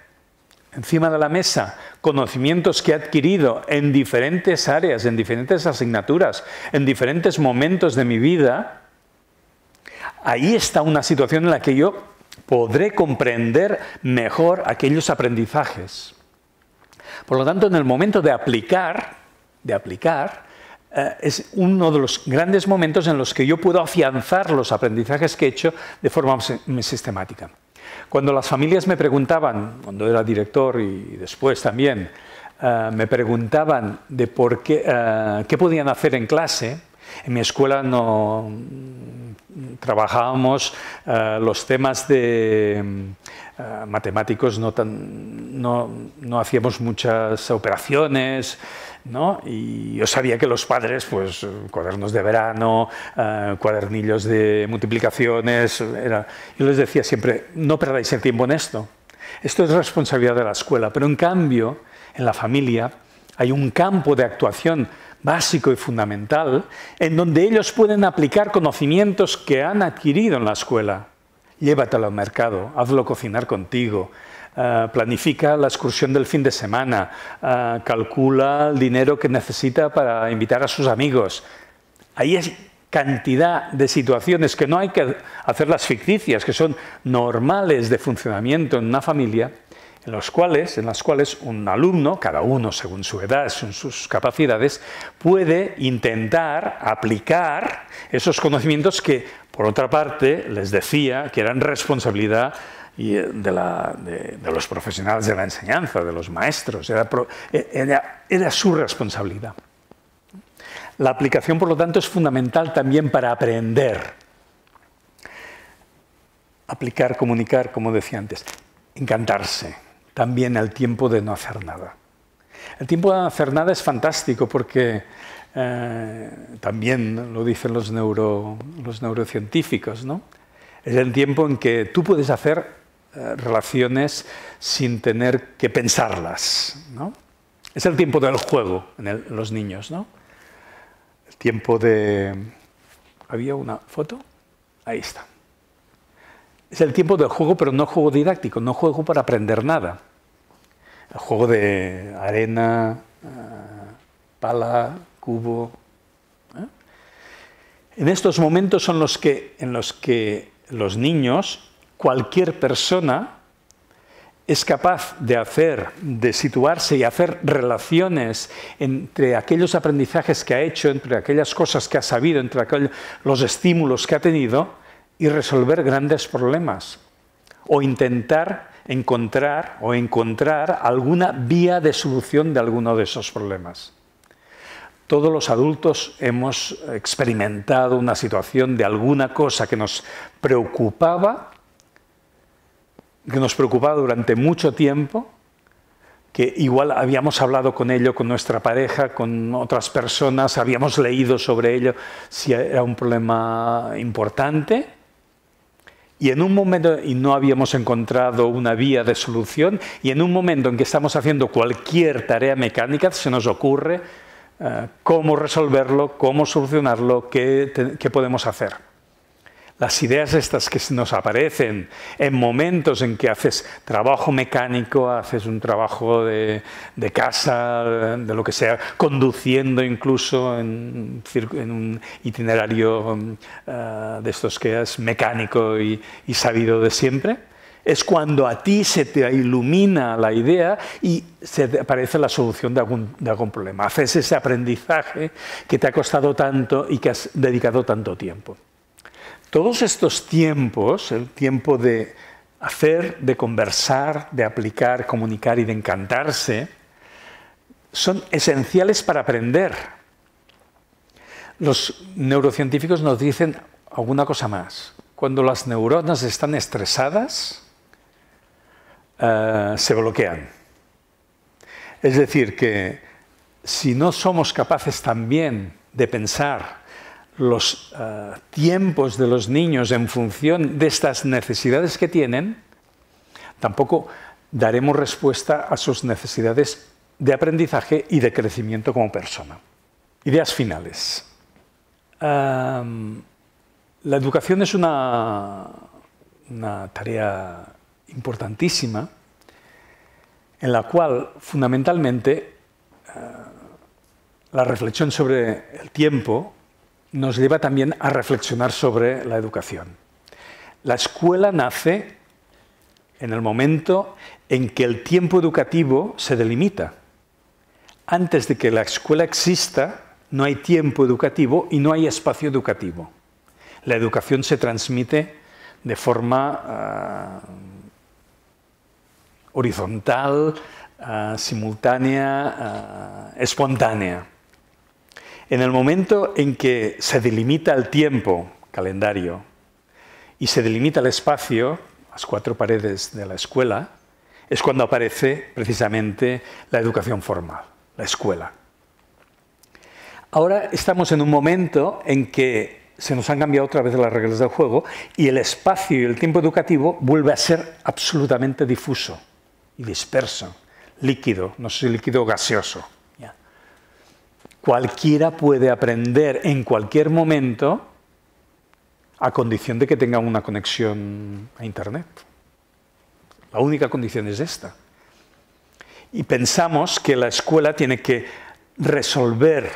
encima de la mesa conocimientos que he adquirido en diferentes áreas, en diferentes asignaturas, en diferentes momentos de mi vida, ahí está una situación en la que yo podré comprender mejor aquellos aprendizajes. Por lo tanto, en el momento de aplicar, es uno de los grandes momentos en los que yo puedo afianzar los aprendizajes que he hecho de forma sistemática. Cuando las familias me preguntaban, cuando era director y después también, me preguntaban de por qué podían hacer en clase, en mi escuela no trabajábamos los temas de matemáticos, no hacíamos muchas operaciones, ¿no? Y yo sabía que los padres, pues, cuadernos de verano, cuadernillos de multiplicaciones, yo les decía siempre, no perdáis el tiempo en esto. Esto es responsabilidad de la escuela, pero en cambio, en la familia hay un campo de actuación básico y fundamental en donde ellos pueden aplicar conocimientos que han adquirido en la escuela. Llévatelo al mercado, hazlo cocinar contigo, planifica la excursión del fin de semana, calcula el dinero que necesita para invitar a sus amigos. Ahí hay cantidad de situaciones que no hay que hacerlas ficticias, que son normales de funcionamiento en una familia, en las cuales un alumno, cada uno según su edad, según sus capacidades, puede intentar aplicar esos conocimientos que, por otra parte, les decía que eran responsabilidad de los profesionales de la enseñanza, de los maestros, era su responsabilidad. La aplicación, por lo tanto, es fundamental también para aprender. Aplicar, comunicar, como decía antes, encantarse. También el tiempo de no hacer nada. El tiempo de no hacer nada es fantástico porque también lo dicen los neurocientíficos, ¿no? Es el tiempo en que tú puedes hacer relaciones sin tener que pensarlas, ¿no? Es el tiempo del juego en los niños, ¿no? El tiempo de... ¿Había una foto? Ahí está. Es el tiempo del juego, pero no juego didáctico, no juego para aprender nada. El juego de arena, pala, cubo. En estos momentos son en los que los niños, cualquier persona, es capaz de situarse y hacer relaciones entre aquellos aprendizajes que ha hecho, entre aquellas cosas que ha sabido, entre los estímulos que ha tenido, y resolver grandes problemas, o intentar encontrar alguna vía de solución de alguno de esos problemas. Todos los adultos hemos experimentado una situación de alguna cosa que nos preocupaba durante mucho tiempo, que igual habíamos hablado con ello, con nuestra pareja, con otras personas, habíamos leído sobre ello, si era un problema importante, y en un momento y no habíamos encontrado una vía de solución, y en un momento en que estamos haciendo cualquier tarea mecánica, se nos ocurre cómo resolverlo, cómo solucionarlo, qué podemos hacer. Las ideas estas que nos aparecen en momentos en que haces trabajo mecánico, haces un trabajo de casa, de lo que sea, conduciendo incluso en un itinerario de estos que es mecánico y sabido de siempre, es cuando a ti se te ilumina la idea y se te aparece la solución de algún problema. Haces ese aprendizaje que te ha costado tanto y que has dedicado tanto tiempo. Todos estos tiempos, el tiempo de hacer, de conversar, de aplicar, comunicar y de encantarse, son esenciales para aprender. Los neurocientíficos nos dicen alguna cosa más. Cuando las neuronas están estresadas, se bloquean. Es decir, que si no somos capaces también de pensar los tiempos de los niños en función de estas necesidades que tienen, tampoco daremos respuesta a sus necesidades de aprendizaje y de crecimiento como persona. Ideas finales. La educación es una tarea importantísima en la cual fundamentalmente la reflexión sobre el tiempo nos lleva también a reflexionar sobre la educación. La escuela nace en el momento en que el tiempo educativo se delimita. Antes de que la escuela exista, no hay tiempo educativo y no hay espacio educativo. La educación se transmite de forma horizontal, simultánea, espontánea. En el momento en que se delimita el tiempo, calendario, y se delimita el espacio, las cuatro paredes de la escuela, es cuando aparece precisamente la educación formal, la escuela. Ahora estamos en un momento en que se nos han cambiado otra vez las reglas del juego y el espacio y el tiempo educativo vuelve a ser absolutamente difuso y disperso, líquido, no sé si líquido o gaseoso. Cualquiera puede aprender en cualquier momento a condición de que tenga una conexión a Internet. La única condición es esta. Y pensamos que la escuela tiene que resolver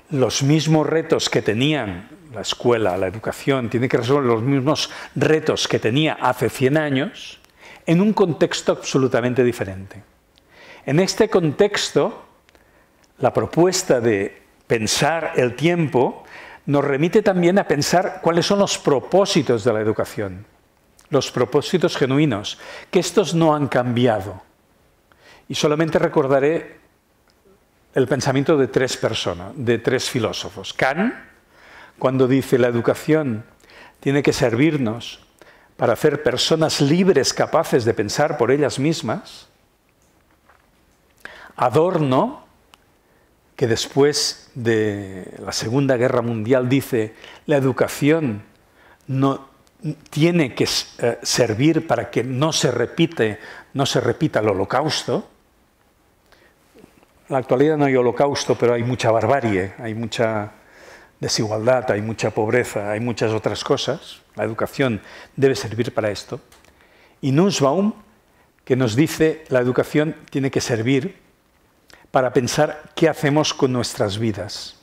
los mismos retos que tenían la escuela, la educación, tiene que resolver los mismos retos que tenía hace 100 años en un contexto absolutamente diferente. En este contexto, la propuesta de pensar el tiempo nos remite también a pensar cuáles son los propósitos de la educación, los propósitos genuinos, que estos no han cambiado. Y solamente recordaré el pensamiento de tres personas, de tres filósofos. Kant, cuando dice la educación tiene que servirnos para hacer personas libres capaces de pensar por ellas mismas. Adorno, que después de la Segunda Guerra Mundial dice la educación no tiene que servir para que no se repita el Holocausto. En la actualidad no hay holocausto, pero hay mucha barbarie, hay mucha desigualdad, hay mucha pobreza, hay muchas otras cosas. La educación debe servir para esto. Y Nussbaum, que nos dice la educación tiene que servir para pensar qué hacemos con nuestras vidas.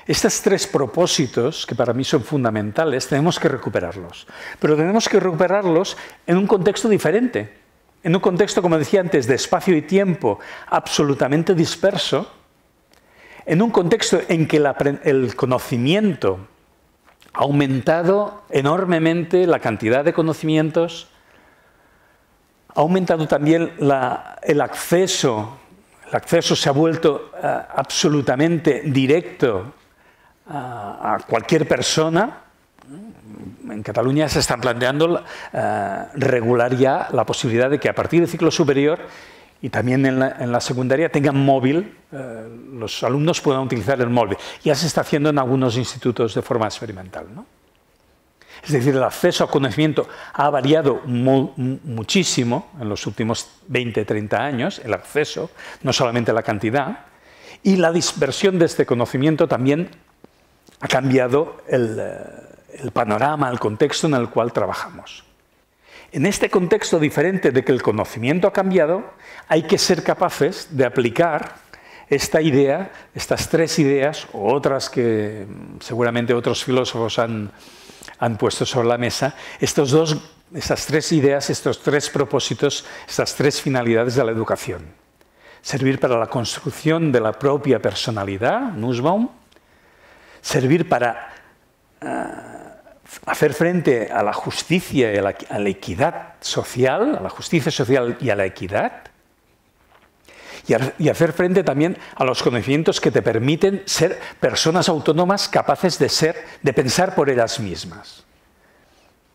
Estos tres propósitos, que para mí son fundamentales, tenemos que recuperarlos. Pero tenemos que recuperarlos en un contexto diferente. En un contexto, como decía antes, de espacio y tiempo absolutamente disperso. En un contexto en que el conocimiento ha aumentado enormemente, la cantidad de conocimientos, ha aumentado también el acceso, El acceso se ha vuelto absolutamente directo a cualquier persona. En Cataluña se están planteando regular ya la posibilidad de que a partir del ciclo superior y también en la secundaria tengan móvil, los alumnos puedan utilizar el móvil. Ya se está haciendo en algunos institutos de forma experimental, ¿no? Es decir, el acceso a conocimiento ha variado muchísimo en los últimos 20, 30 años, el acceso, no solamente la cantidad, y la dispersión de este conocimiento también ha cambiado el panorama, el contexto en el cual trabajamos. En este contexto diferente de que el conocimiento ha cambiado, hay que ser capaces de aplicar esta idea, estas tres ideas, o otras que seguramente otros filósofos han puesto sobre la mesa, estas tres ideas, estos tres propósitos, estas tres finalidades de la educación. Servir para la construcción de la propia personalidad, Nussbaum, servir para hacer frente a la justicia y a la equidad social, a la justicia social y a la equidad, y hacer frente también a los conocimientos que te permiten ser personas autónomas capaces de pensar por ellas mismas.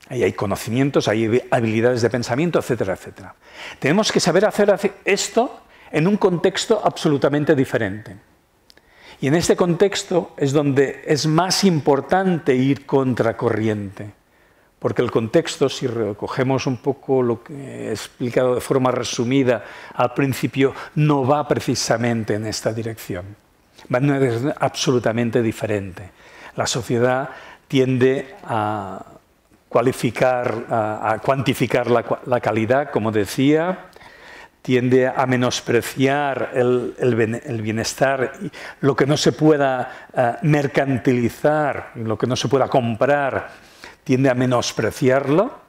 Ahí hay conocimientos, hay habilidades de pensamiento, etcétera, etcétera. Tenemos que saber hacer esto en un contexto absolutamente diferente. Y en este contexto es donde es más importante ir contracorriente, porque el contexto, si recogemos un poco lo que he explicado de forma resumida al principio, no va precisamente en esta dirección, va en una dirección absolutamente diferente. La sociedad tiende a cuantificar la calidad, como decía, tiende a menospreciar el bienestar, lo que no se pueda mercantilizar, lo que no se pueda comprar, tiende a menospreciarlo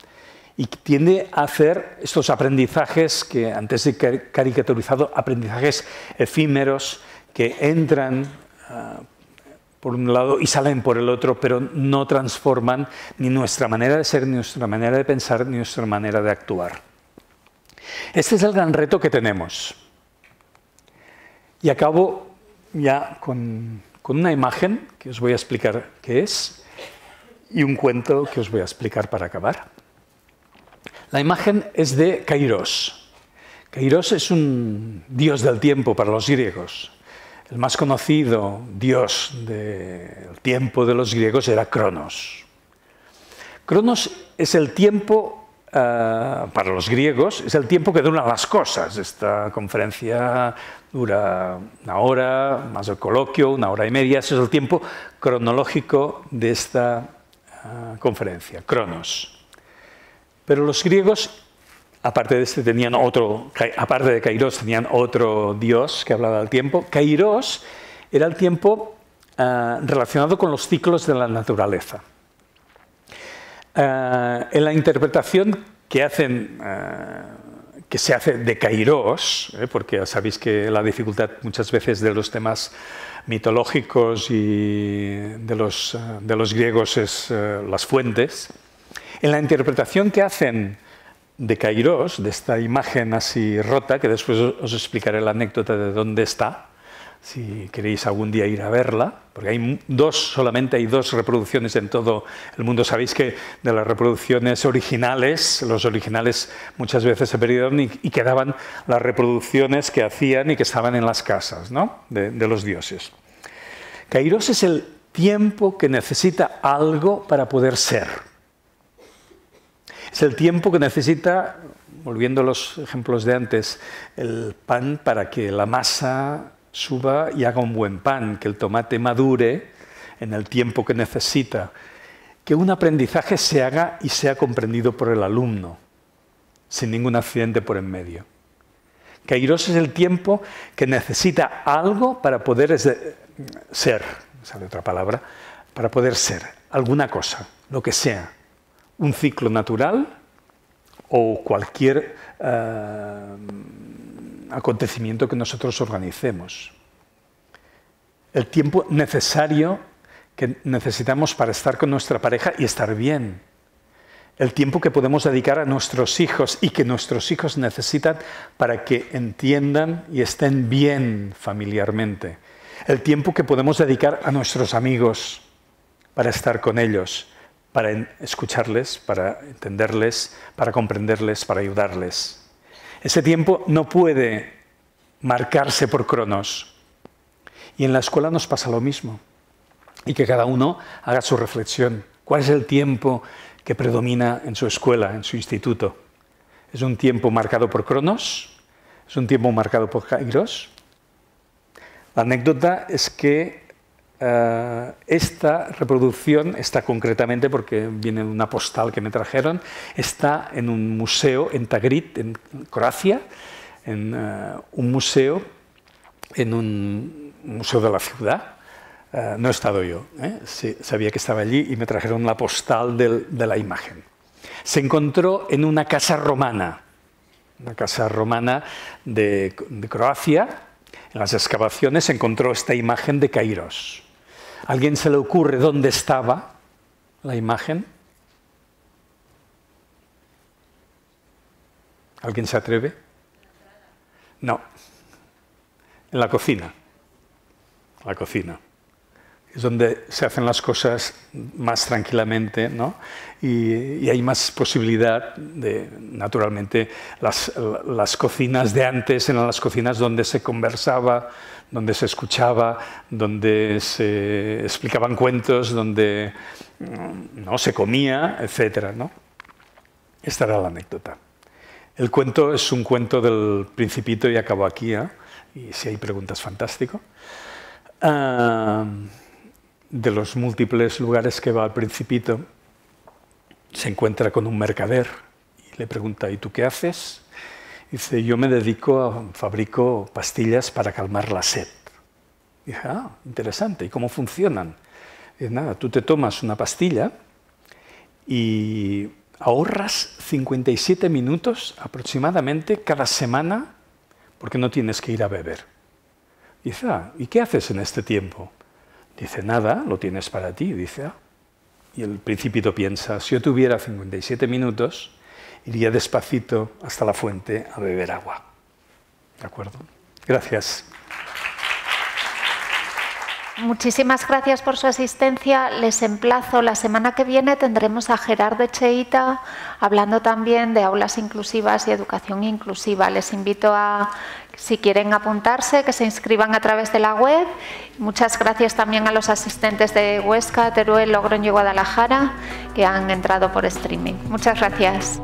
y tiende a hacer estos aprendizajes que antes he caricaturizado, aprendizajes efímeros que entran por un lado y salen por el otro, pero no transforman ni nuestra manera de ser, ni nuestra manera de pensar, ni nuestra manera de actuar. Este es el gran reto que tenemos. Y acabo ya con una imagen que os voy a explicar qué es y un cuento que os voy a explicar para acabar. La imagen es de Kairos. Kairos es un dios del tiempo para los griegos. El más conocido dios del tiempo de los griegos era Cronos. Cronos es el tiempo, para los griegos, es el tiempo que duran las cosas. Esta conferencia dura una hora, más el coloquio, una hora y media. Ese es el tiempo cronológico de esta conferencia, Cronos. Pero los griegos, aparte de este, tenían otro, aparte de Kairos, tenían otro dios que hablaba del tiempo. Kairos era el tiempo relacionado con los ciclos de la naturaleza. En la interpretación que se hace de Kairos, porque ya sabéis que la dificultad muchas veces de los temas mitológicos y de los griegos es las fuentes. En la interpretación que hacen de Kairos, de esta imagen así rota, que después os explicaré la anécdota de dónde está, si queréis algún día ir a verla, porque solamente hay dos reproducciones en todo el mundo. Sabéis que de las reproducciones originales, los originales muchas veces se perdieron y quedaban las reproducciones que hacían y que estaban en las casas, ¿no?, de los dioses. Kairos es el tiempo que necesita algo para poder ser. Es el tiempo que necesita, volviendo a los ejemplos de antes, el pan para que la masa suba y haga un buen pan, que el tomate madure en el tiempo que necesita, que un aprendizaje se haga y sea comprendido por el alumno, sin ningún accidente por en medio. Kairos es el tiempo que necesita algo para poder ser, sale otra palabra, para poder ser alguna cosa, lo que sea, un ciclo natural o cualquier acontecimiento que nosotros organicemos. El tiempo necesario que necesitamos para estar con nuestra pareja y estar bien. el tiempo que podemos dedicar a nuestros hijos y que nuestros hijos necesitan para que entiendan y estén bien familiarmente. El tiempo que podemos dedicar a nuestros amigos para estar con ellos, para escucharles, para entenderles, para comprenderles, para ayudarles. Ese tiempo no puede marcarse por cronos. Y en la escuela nos pasa lo mismo. Y que cada uno haga su reflexión. ¿Cuál es el tiempo que predomina en su escuela, en su instituto? ¿Es un tiempo marcado por cronos? ¿Es un tiempo marcado por kairos? La anécdota es que esta reproducción está concretamente, porque viene de una postal que me trajeron, está en un museo en Tagrit, en Croacia, en un museo de la ciudad. No he estado yo, sí, sabía que estaba allí y me trajeron la postal de la imagen. Se encontró en una casa romana de Croacia. En las excavaciones se encontró esta imagen de Kairos. ¿A alguien se le ocurre dónde estaba la imagen? ¿Alguien se atreve? No. En la cocina. La cocina. Es donde se hacen las cosas más tranquilamente, ¿no? Y hay más posibilidad de, naturalmente, las cocinas de antes eran las cocinas donde se conversaba, donde se escuchaba, donde se explicaban cuentos, donde no se comía, etcétera, ¿no? Esta era la anécdota. El cuento es un cuento del Principito y acabo aquí, ¿eh? Y si hay preguntas, fantástico. De los múltiples lugares que va al Principito, se encuentra con un mercader y le pregunta: ¿y tú qué haces? Dice: yo me fabrico pastillas para calmar la sed. Dice: ah, interesante, ¿y cómo funcionan? Dice: nada, tú te tomas una pastilla y ahorras 57 minutos aproximadamente cada semana porque no tienes que ir a beber. Dice: ah, ¿y qué haces en este tiempo? Dice: nada, lo tienes para ti. Dice: ah. Y el Principito piensa: si yo tuviera 57 minutos, iría despacito hasta la fuente a beber agua. ¿De acuerdo? Gracias. Muchísimas gracias por su asistencia. Les emplazo, la semana que viene tendremos a Gerardo Echeita hablando también de aulas inclusivas y educación inclusiva. Les invito a, si quieren apuntarse, que se inscriban a través de la web. Muchas gracias también a los asistentes de Huesca, Teruel, Logroño y Guadalajara que han entrado por streaming. Muchas gracias.